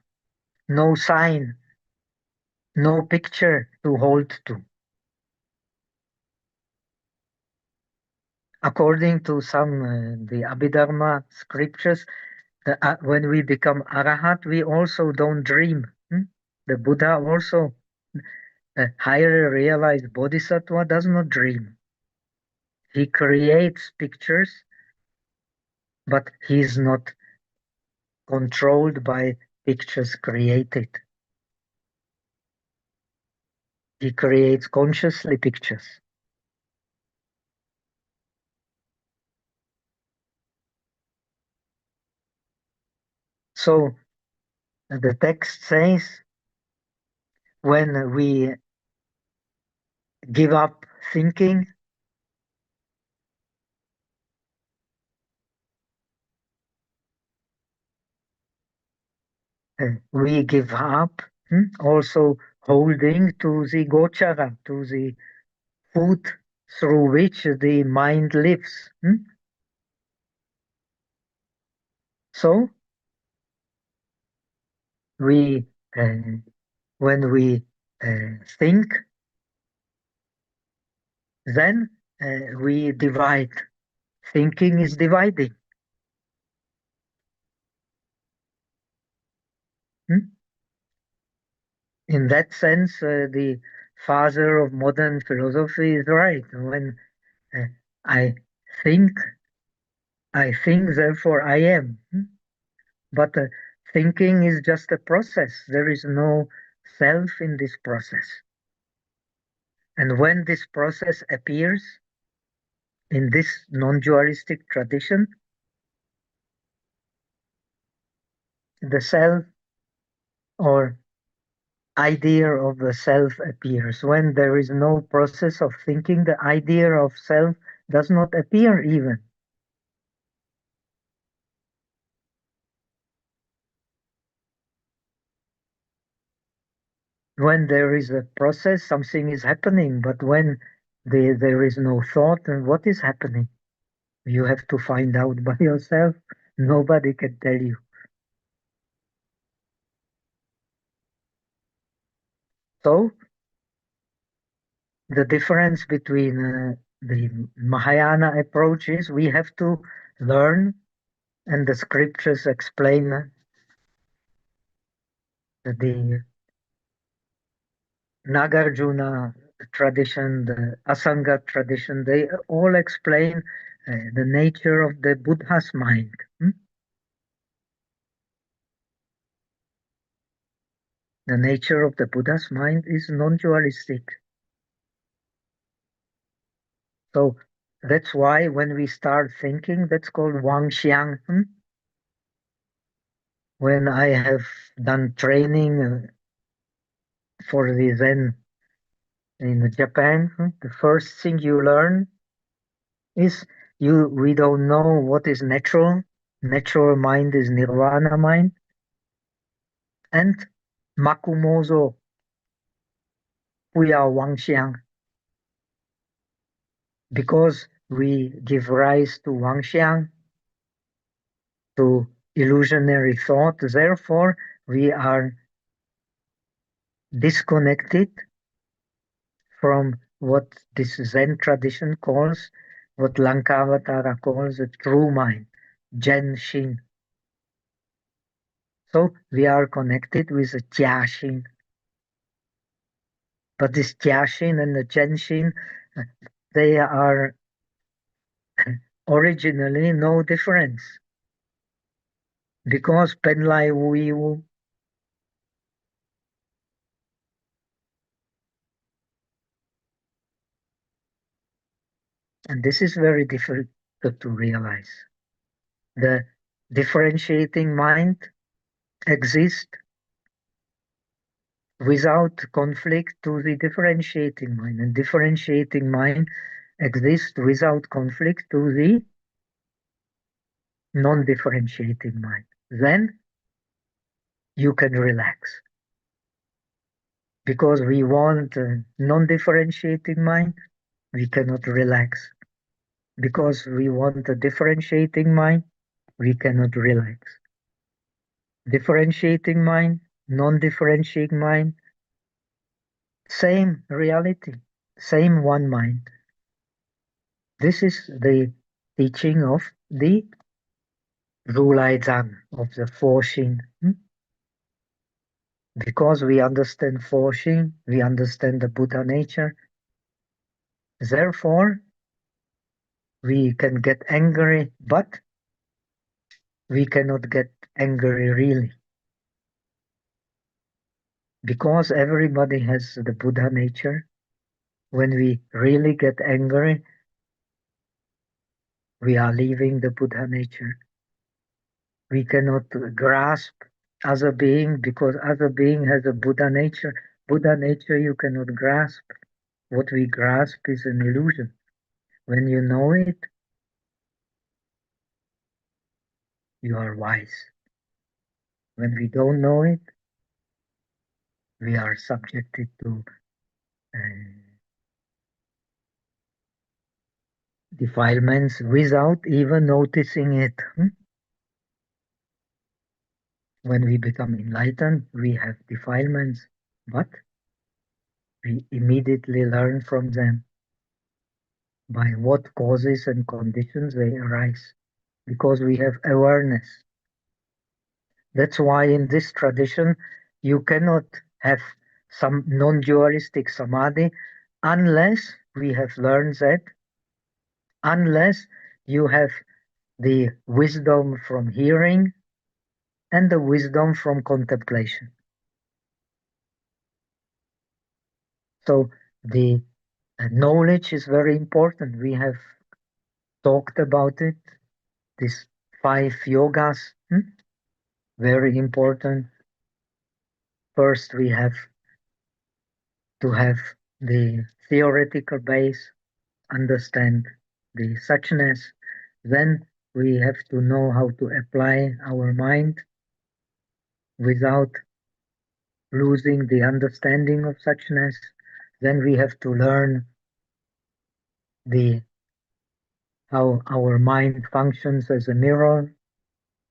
no sign, no picture to hold to. According to some the Abhidharma scriptures, when we become arahat, we also don't dream. The Buddha also, a higher realized bodhisattva, does not dream. He creates pictures, but he is not controlled by pictures created. He creates consciously pictures. So the text says, when we give up thinking, we give up also holding to the gochara, to the food through which the mind lives. So we, when we think, then we divide. Thinking is dividing. In that sense, the father of modern philosophy is right. When I think, therefore I am. But thinking is just a process. There is no self in this process. And when this process appears in this non-dualistic tradition, the self or idea of the self appears. When there is no process of thinking, the idea of self does not appear even. When there is a process, something is happening, but when there is no thought, then what is happening? You have to find out by yourself. Nobody can tell you. So, the difference between the Mahayana approach is we have to learn, and the scriptures explain the Nagarjuna tradition, the Asanga tradition, they all explain the nature of the Buddha's mind. The nature of the Buddha's mind is non-dualistic. So that's why when we start thinking, that's called Wang Xiang. When I have done training for the Zen in Japan, the first thing you learn is we don't know what is natural. Natural mind is nirvana mind. And Makumozo Puya Wangxiang. Because we give rise to Wangxiang, to illusionary thought, therefore we are disconnected from what this Zen tradition calls, what Lankavatara calls a true mind, Jenshin. So we are connected with a Jiaxin. But this Jiaxin and the Jenshin, they are originally no difference. Because Penlai Wu, and this is very difficult to realize. The differentiating mind exists without conflict to the differentiating mind, and differentiating mind exists without conflict to the non-differentiating mind. Then you can relax. Because we want a non-differentiating mind, we cannot relax. Because we want a differentiating mind, we cannot relax. Differentiating mind, non-differentiating mind, same reality, same one mind. This is the teaching of the Rulai Zan, of the Four Shin. Because we understand Four Shin, we understand the Buddha nature. Therefore, we can get angry, but we cannot get angry really. Because everybody has the Buddha nature. When we really get angry, we are leaving the Buddha nature. We cannot grasp other being because other being has a Buddha nature. Buddha nature you cannot grasp. What we grasp is an illusion. When you know it, you are wise. When we don't know it, we are subjected to defilements without even noticing it. When we become enlightened, we have defilements, but we immediately learn from them by what causes and conditions they arise, because we have awareness. That's why in this tradition, you cannot have some non-dualistic samadhi unless we have learned that, unless you have the wisdom from hearing and the wisdom from contemplation. So the knowledge is very important. We have talked about it. These 5 yogas, very important. First, we have to have the theoretical base, understand the suchness. Then we have to know how to apply our mind without losing the understanding of suchness. Then we have to learn how our mind functions as a mirror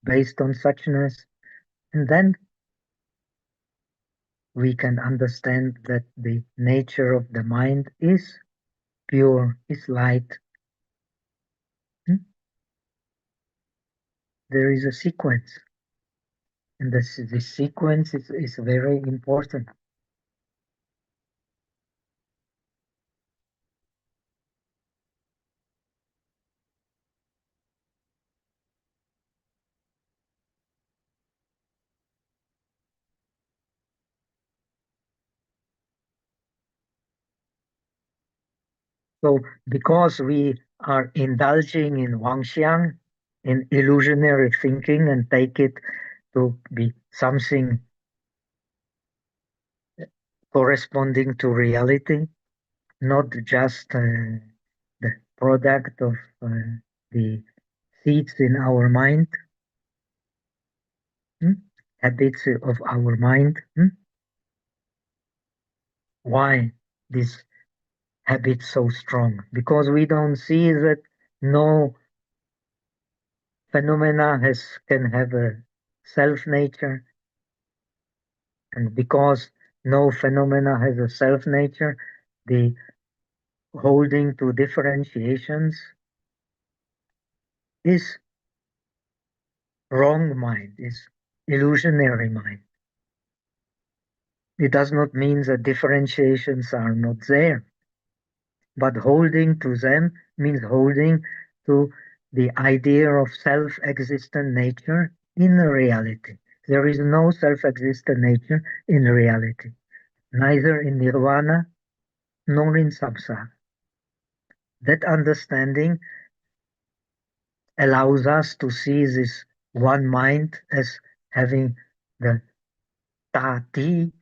based on suchness. And then we can understand that the nature of the mind is pure, is light. There is a sequence, and this sequence is very important. So because we are indulging in Wangxiang, in illusionary thinking, and take it to be something corresponding to reality, not just the product of the seeds in our mind, habits of our mind. Why this habit so strong? Because we don't see that no phenomena can have a self nature, and because no phenomena has a self nature, the holding to differentiations is wrong mind, is illusionary mind. It does not mean that differentiations are not there, but holding to them means holding to the idea of self-existent nature in reality. There is no self-existent nature in reality, neither in nirvana nor in samsara. That understanding allows us to see this one mind as having the tati,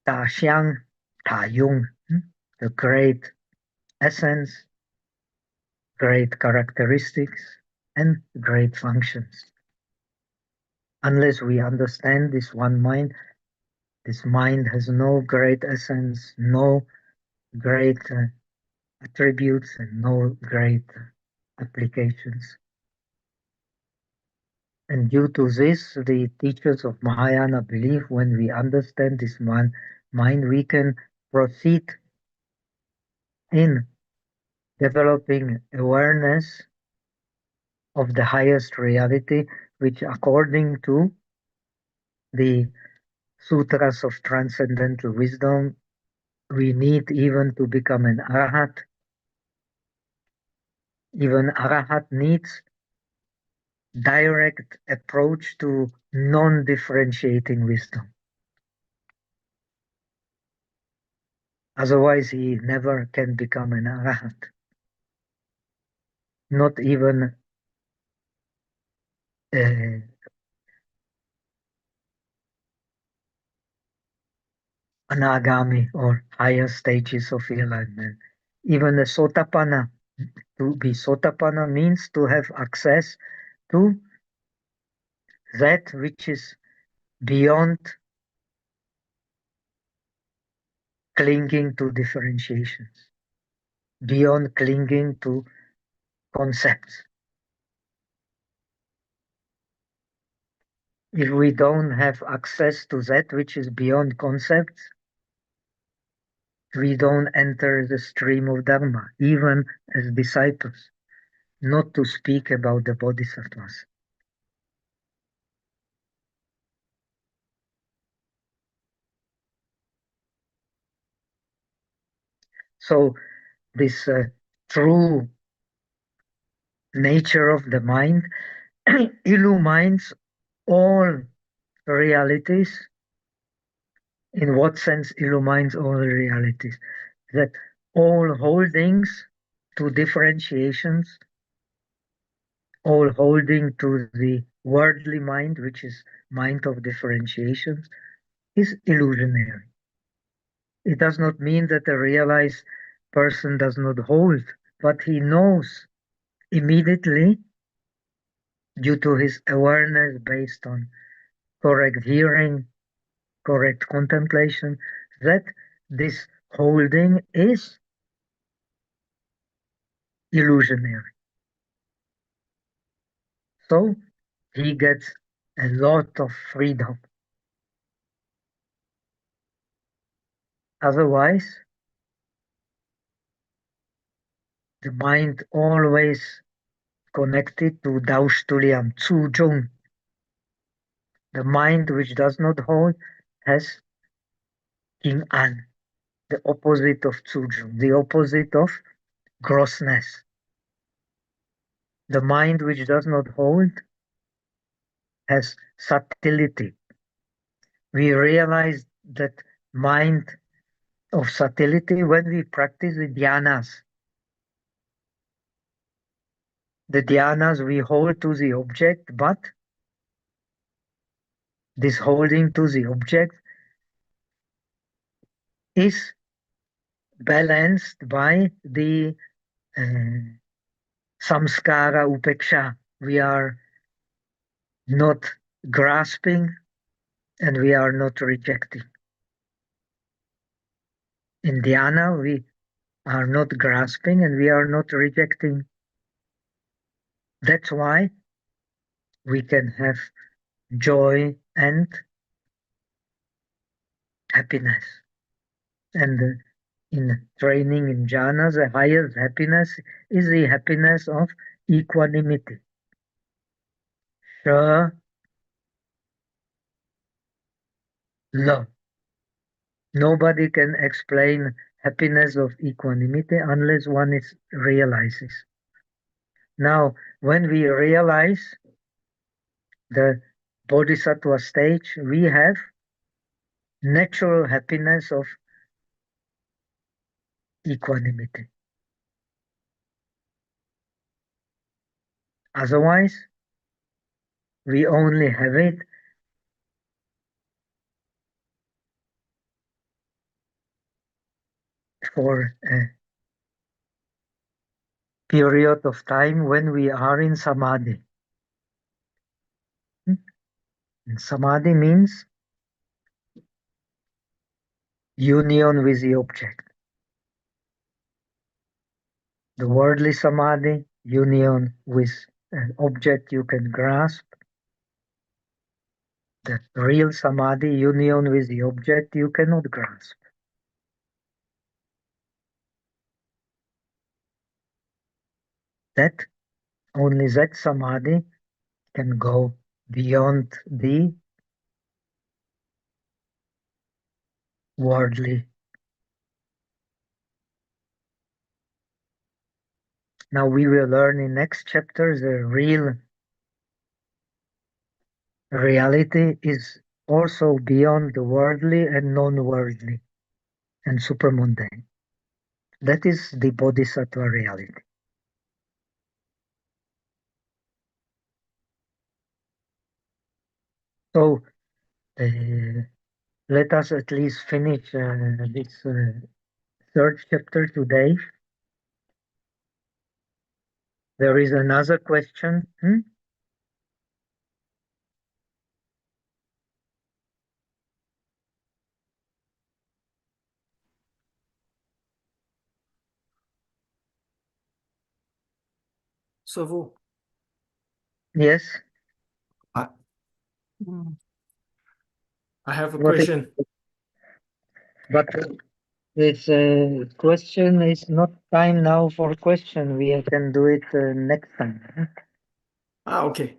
Ta Xiang, Ta Yung, the great essence, great characteristics, and great functions. Unless we understand this one mind, this mind has no great essence, no great attributes, and no great applications. And due to this, the teachers of Mahayana believe when we understand this mind, we can proceed in developing awareness of the highest reality, which according to the sutras of transcendental wisdom, we need even to become an arahat. Even arahat needs direct approach to non-differentiating wisdom. Otherwise, he never can become an arahat. Not even anagami or higher stages of enlightenment. Even a sotapanna. To be sotapanna means to have access to that which is beyond clinging to differentiations, beyond clinging to concepts. If we don't have access to that which is beyond concepts, we don't enter the stream of Dharma, even as disciples, not to speak about the bodhisattvas. So this true nature of the mind illumines all realities. In what sense illumines all realities? That all holdings to differentiations, all holding to the worldly mind, which is mind of differentiations, is illusionary. It does not mean that a realized person does not hold, but he knows immediately, due to his awareness based on correct hearing, correct contemplation, that this holding is illusionary. So he gets a lot of freedom. Otherwise, the mind always connected to Daustuliam, Zhuzhong. The mind which does not hold has King An, the opposite of Zhuzhong, the opposite of grossness. The mind which does not hold has subtlety. We realize that mind of subtlety when we practice the dhyanas. The dhyanas we hold to the object, but this holding to the object is balanced by the samskara upeksha. We are not grasping and we are not rejecting. In dhyana, we are not grasping and we are not rejecting. That's why we can have joy and happiness. And in training in jhana, the highest happiness is the happiness of equanimity. Sure, love. Nobody can explain happiness of equanimity unless one is realizes. Now, when we realize the bodhisattva stage, we have natural happiness of equanimity. Otherwise, we only have it for a period of time when we are in samadhi. And samadhi means union with the object. The worldly samadhi, union with an object you can grasp. The real samadhi, union with the object you cannot grasp. That, only that samadhi can go beyond the worldly. Now we will learn in next chapter the real reality is also beyond the worldly and non-worldly and supermundane. That is the bodhisattva reality. So let us at least finish this third chapter today. There is another question. Sư phụ, Yes. I have a What is- question. But this question is not time now for question. We can do it next time. Okay.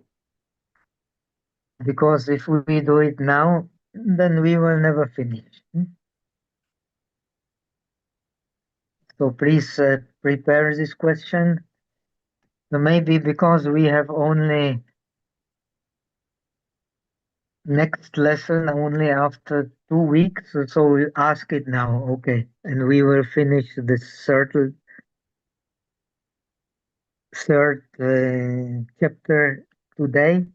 Because if we do it now, then we will never finish. So please prepare this question. So maybe because we have only next lesson only after 2 weeks, so we ask it now, okay? And we will finish the third chapter today,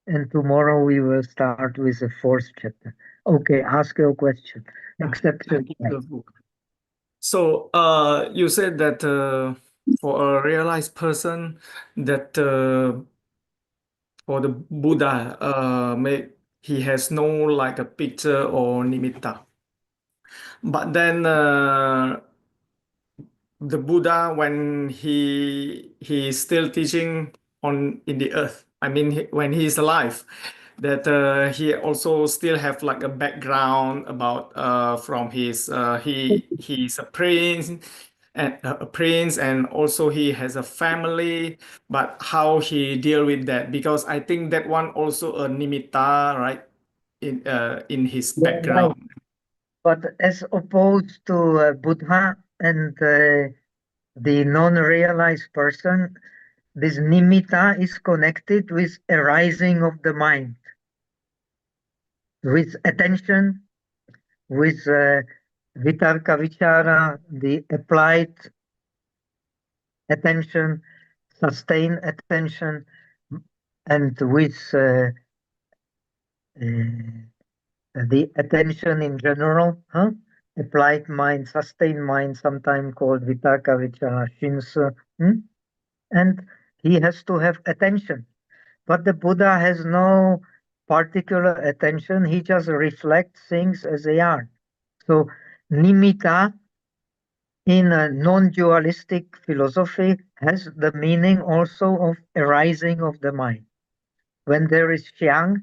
and tomorrow we will start with the fourth chapter. Okay, ask your question. Accept it. Sư phụ. So, you said that for a realized person, that for the Buddha, he has no like a picture or nimitta. But then the Buddha, when he is still teaching on in the earth, I mean, when he is alive, that he also still have like a background about from his he is a prince and also he has a family, but how he deal with that, because I think that one also a nimitta, right, in his Yeah, right. background. But as opposed to Buddha and the non-realized person, this nimitta is connected with arising of the mind, with attention, with vitarka vichara, the applied attention, sustained attention, and with the attention in general, applied mind, sustained mind, sometimes called vitarka vichara shinsu, and he has to have attention. But the Buddha has no particular attention, he just reflects things as they are. So nimitta in a non-dualistic philosophy has the meaning also of arising of the mind. When there is xiang,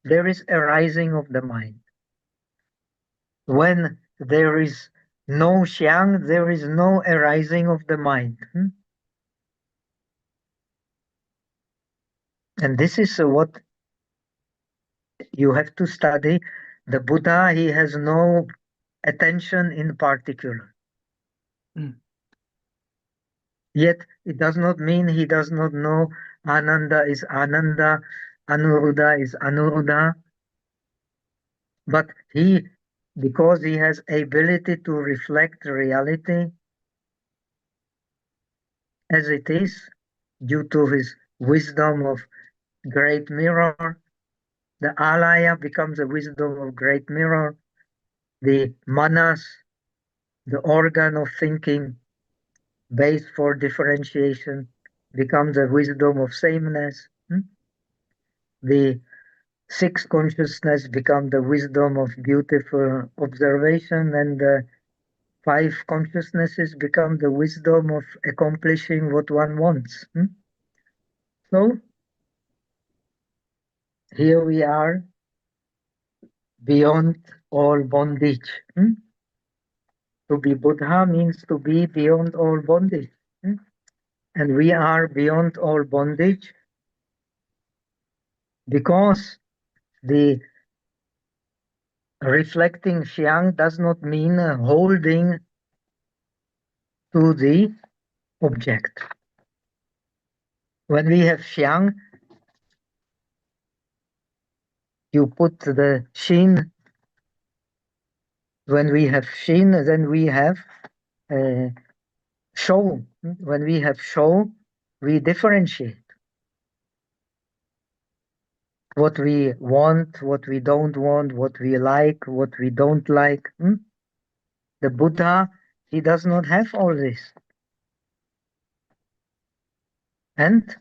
there is arising of the mind. When there is no xiang, there is no arising of the mind. And this is what you have to study. The Buddha, he has no attention in particular. Yet it does not mean he does not know Ananda is Ananda, Anuruddha is Anuruddha. But he, because he has ability to reflect reality as it is, due to his wisdom of great mirror, the alaya becomes a wisdom of great mirror, the manas the organ of thinking, base for differentiation, becomes the wisdom of sameness. The sixth consciousness becomes the wisdom of beautiful observation, and the five consciousnesses become the wisdom of accomplishing what one wants. So here we are beyond all bondage. To be Buddha means to be beyond all bondage. And we are beyond all bondage because the reflecting Xiang does not mean holding to the object. When we have Xiang, you put the Xin. When we have Xin, then we have Shou. When we have Shou, we differentiate what we want, what we don't want, what we like, what we don't like. The Buddha, he does not have all this. And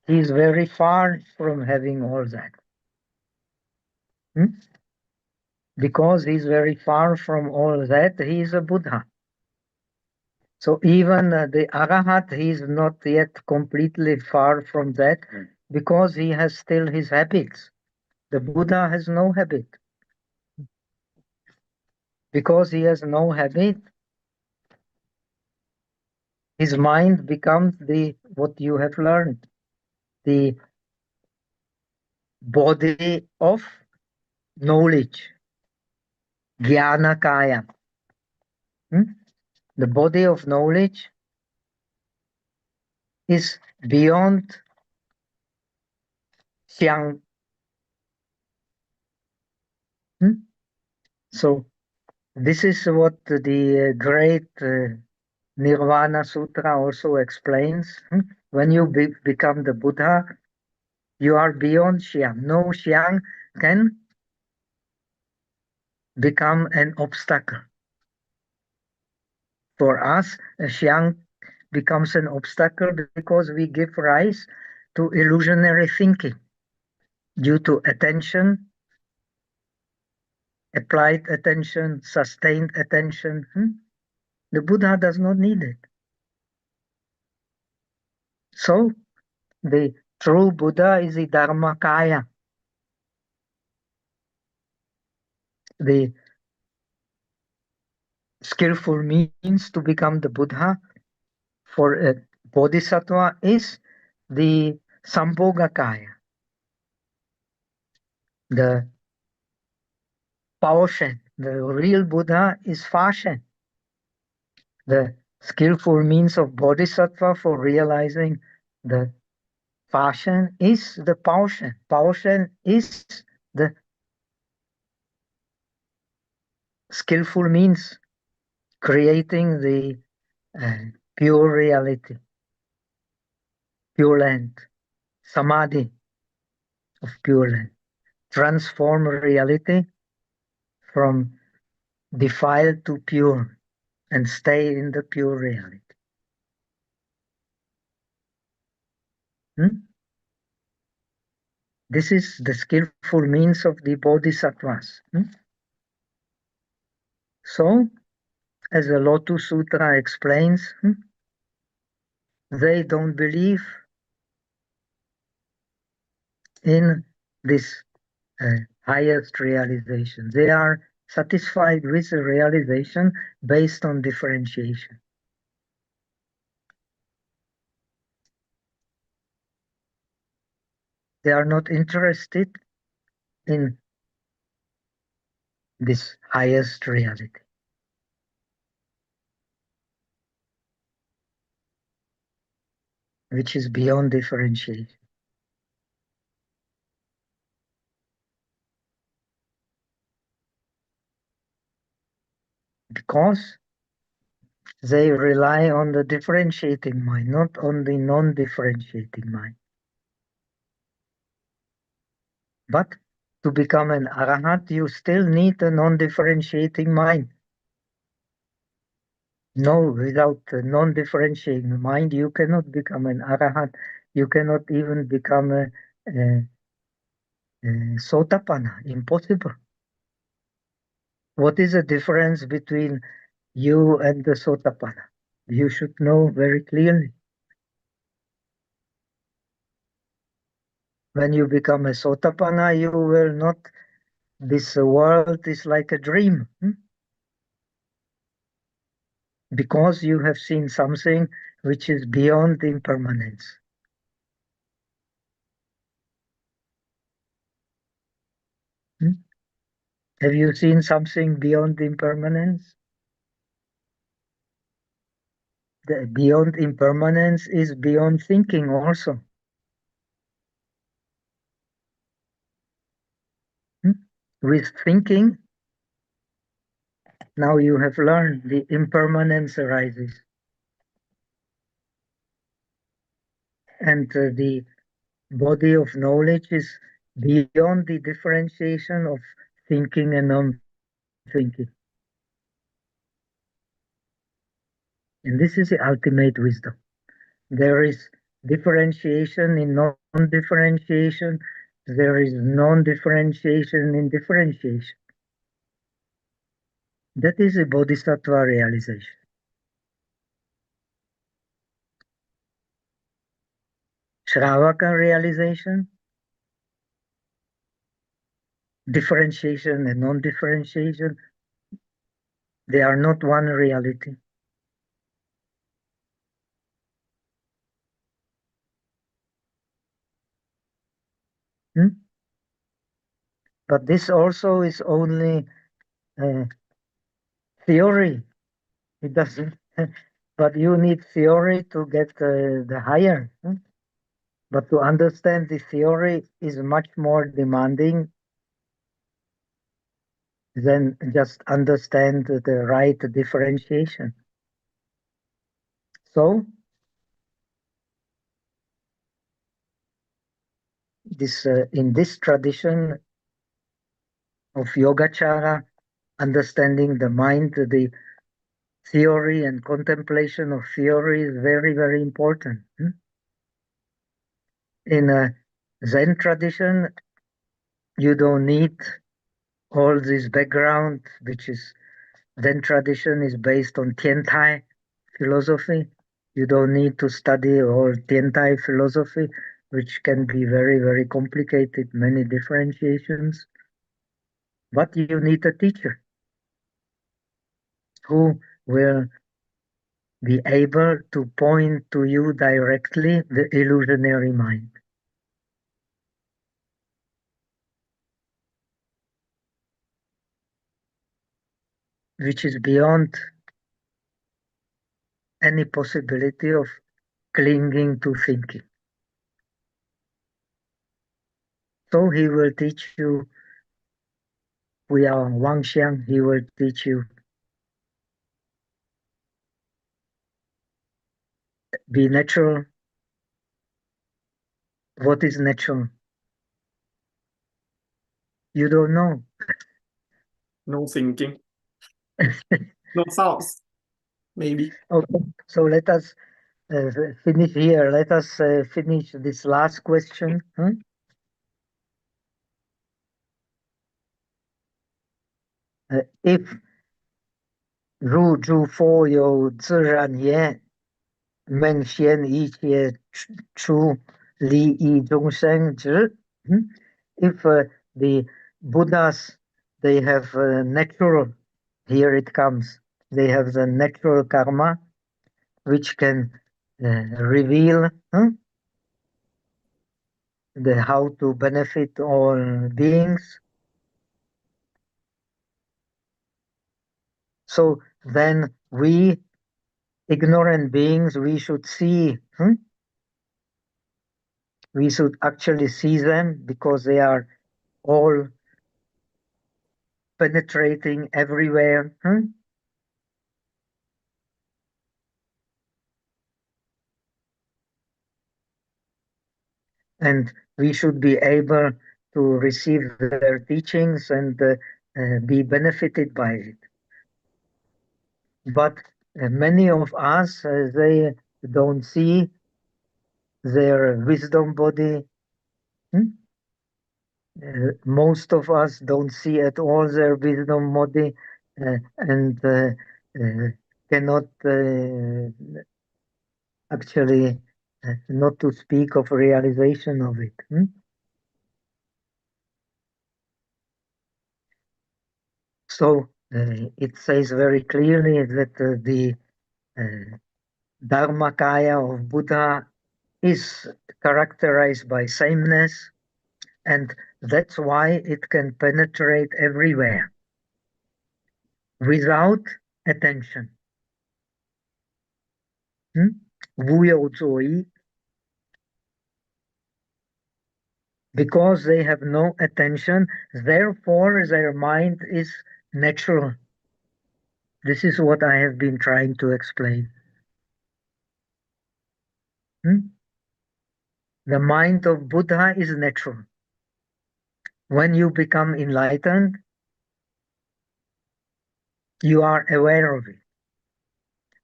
he is very far from having all that. Because he is very far from all that, he is a Buddha. So even the Arahat, he is not yet completely far from that because he has still his habits. The Buddha has no habit. Because he has no habit, his mind becomes what you have learned, the body of knowledge, Jnanakaya. The body of knowledge is beyond Xiang. So this is what the great Nirvana Sutra also explains. When you become the Buddha, you are beyond Xiang. No Xiang can become an obstacle. For us, a Xiang becomes an obstacle because we give rise to illusionary thinking due to attention, applied attention, sustained attention. The Buddha does not need it. So the true Buddha is the Dharmakaya. The skillful means to become the Buddha for a Bodhisattva is the Sambhogakaya, the Paoshen. The real Buddha is Fashen. The skillful means of Bodhisattva for realizing the Fashen is the Paoshen. Paoshen is the skillful means creating the pure reality, pure land, samadhi of pure land. Transform reality from defiled to pure and stay in the pure reality. This is the skillful means of the bodhisattvas. So, as the Lotus Sutra explains, they don't believe in this highest realization. They are satisfied with the realization based on differentiation. They are not interested in this highest reality, which is beyond differentiation. Because they rely on the differentiating mind, not on the non-differentiating mind. But to become an arahat, you still need a non-differentiating mind. No, without non-differentiating mind, you cannot become an arahant. You cannot even become a sotapanna. Impossible. What is the difference between you and the sotapanna? You should know very clearly. When you become a sotapanna, you will not. This world is like a dream. Because you have seen something which is beyond impermanence. Have you seen something beyond impermanence? The beyond impermanence is beyond thinking also. With thinking, now you have learned the impermanence arises. And the body of knowledge is beyond the differentiation of thinking and non-thinking. And this is the ultimate wisdom. There is differentiation in non-differentiation. There is non-differentiation in differentiation. That is a bodhisattva realization. Shravaka realization, differentiation and non-differentiation, they are not one reality. But this also is only theory. It doesn't, but you need theory to get the higher. But to understand the theory is much more demanding than just understand the right differentiation. So, this in this tradition of Yogacara, understanding the mind, the theory and contemplation of theory is very, very important. In a Zen tradition, you don't need all this background, which is Zen tradition is based on Tiantai philosophy. You don't need to study all Tiantai philosophy, which can be very, very complicated, many differentiations. But you need a teacher who will be able to point to you directly the illusionary mind. Which is beyond any possibility of clinging to thinking. So he will teach you, we are Wang Xiang, he will teach you, be natural. What is natural? You don't know. No thinking, no thoughts, maybe. Okay, so let us finish here. Let us finish this last question. If 入诸佛有自然言，能显一切处利益众生之。If the Buddhas, they have natural, here it comes, they have the natural karma, which can reveal the how to benefit all beings. So then we, ignorant beings, we should see, we should actually see them because they are all penetrating everywhere. And we should be able to receive their teachings and be benefited by it. But Many of us, they don't see their wisdom body. Most of us don't see at all their wisdom body and cannot actually, not to speak of realization of it. So it says very clearly that the Dharmakaya of Buddha is characterized by sameness, and that's why it can penetrate everywhere without attention. Wuyo Zui, because they have no attention, therefore their mind is natural. This is what I have been trying to explain. The mind of Buddha is natural. When you become enlightened, you are aware of it.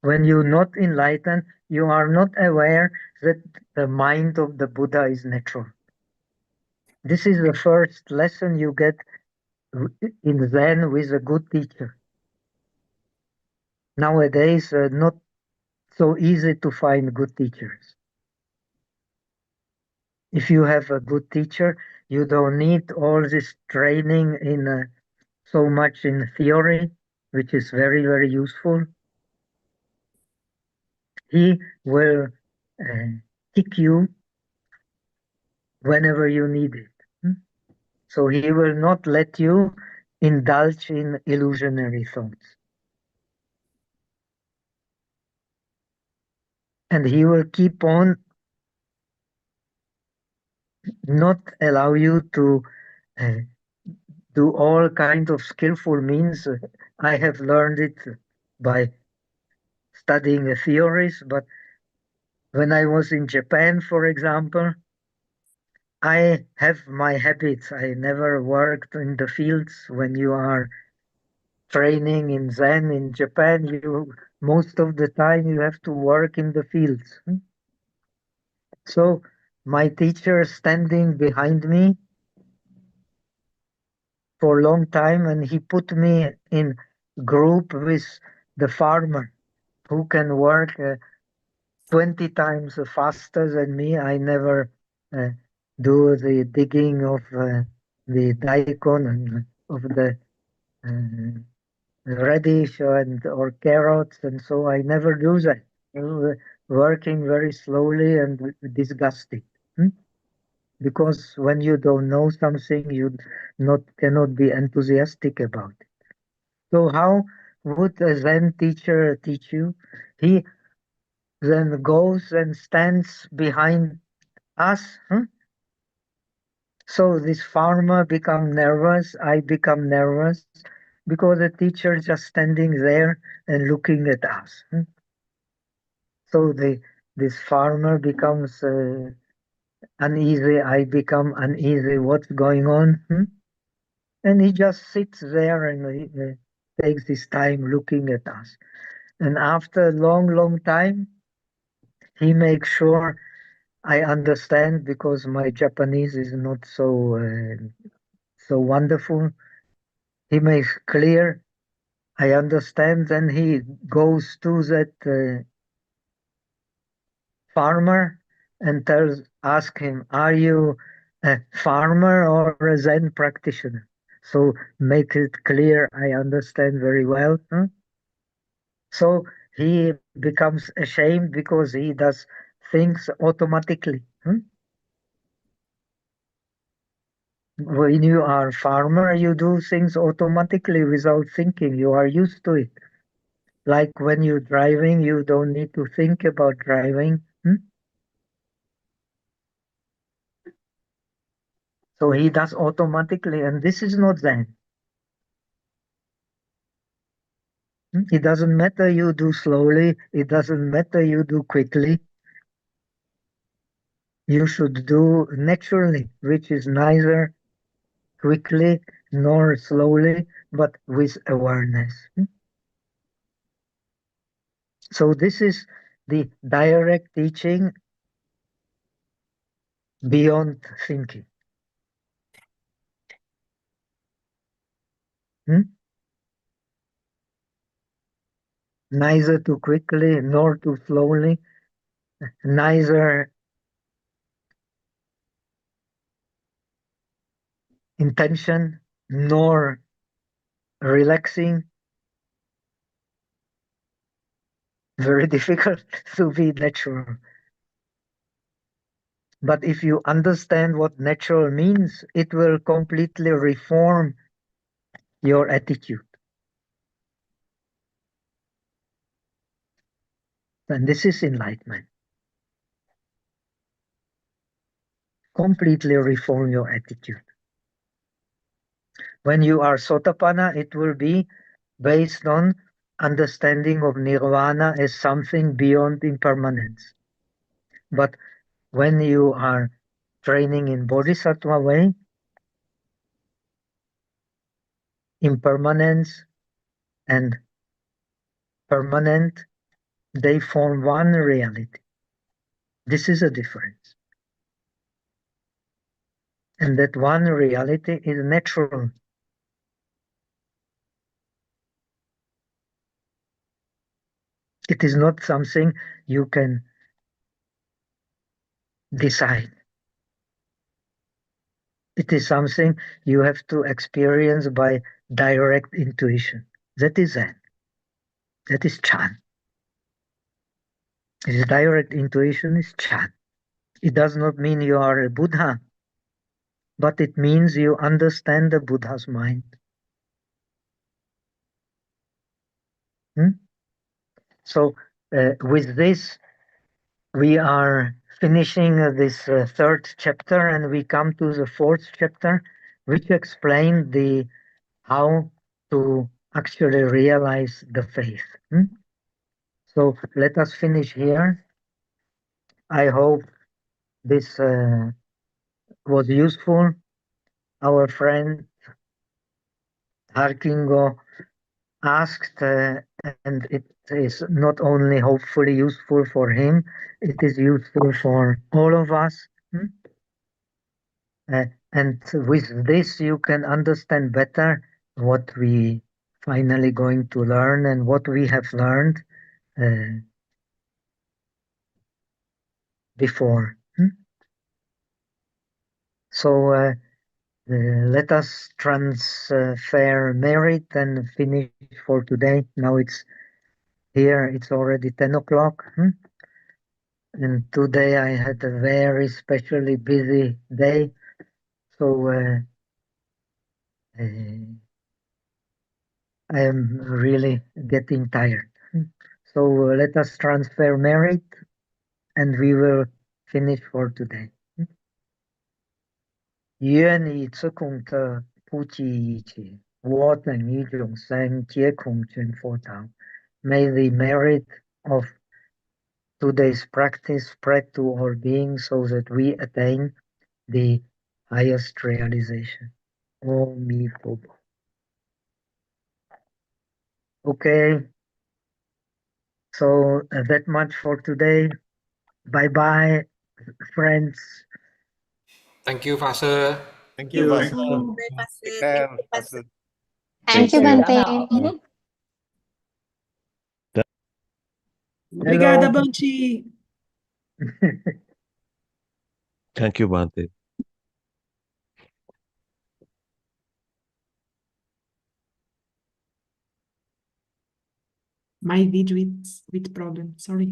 When you're not enlightened, you are not aware that the mind of the Buddha is natural. This is the first lesson you get in Zen with a good teacher. Nowadays, not so easy to find good teachers. If you have a good teacher, you don't need all this training in so much in theory, which is very, very useful. He will kick you whenever you need it. So he will not let you indulge in illusionary thoughts. And he will keep on not allow you to do all kinds of skillful means. I have learned it by studying the theories, but when I was in Japan, for example, I have my habits. I never worked in the fields. When you are training in Zen in Japan, you most of the time you have to work in the fields. So my teacher standing behind me for a long time, and he put me in group with the farmer who can work 20 times faster than me. I never do the digging of the daikon and of the radish and or carrots, and so I never do that. Working very slowly and disgusting. Because when you don't know something, you cannot be enthusiastic about it. So how would a Zen teacher teach you? He then goes and stands behind us. So this farmer become nervous, I become nervous, because the teacher is just standing there and looking at us. So this farmer becomes uneasy, I become uneasy, what's going on? And he just sits there and he takes his time looking at us. And after a long, long time, he makes sure I understand, because my Japanese is not so wonderful. He makes clear I understand. Then he goes to that farmer and ask him, "Are you a farmer or a Zen practitioner?" So make it clear I understand very well. So he becomes ashamed because he does things automatically. When you are a farmer, you do things automatically without thinking. You are used to it. Like when you're driving, you don't need to think about driving. So he does automatically, and this is not Zen. It doesn't matter you do slowly. It doesn't matter you do quickly. You should do naturally, which is neither quickly nor slowly, but with awareness. So this is the direct teaching beyond thinking. Neither too quickly nor too slowly, neither intention nor relaxing. Very difficult to be natural. But if you understand what natural means, it will completely reform your attitude. And this is enlightenment. Completely reform your attitude. When you are Sotapanna, it will be based on understanding of nirvana as something beyond impermanence. But when you are training in Bodhisattva way, impermanence and permanent, they form one reality. This is a difference. And that one reality is natural. It is not something you can decide. It is something you have to experience by direct intuition. That is Zen. That is Chan. This direct intuition is Chan. It does not mean you are a Buddha, but it means you understand the Buddha's mind. So with this, we are finishing this third chapter, and we come to the fourth chapter, which explains the how to actually realize the faith. So let us finish here. I hope this was useful. Our friend Harkingo asked, and it is not only hopefully useful for him, it is useful for all of us. And with this, you can understand better what we finally going to learn and what we have learned before. So let us transfer merit and finish for today. Now it's here, it's already 10 o'clock. And today I had a very specially busy day. So I am really getting tired. So let us transfer merit and we will finish for today. 愿以此功德普济一切，我等一众生皆空全佛道。May the merit of today's practice spread to all beings so that we attain the highest realization. Om Mi Padme. Okay, so that much for today. Bye bye, friends. Thank you, Pastor. Thank you, Pastor. Pastor. Take care, Pastor. Thank you, Bante. Obrigada, Hello. Banti. Thank you, Bante. My video with problem. Sorry.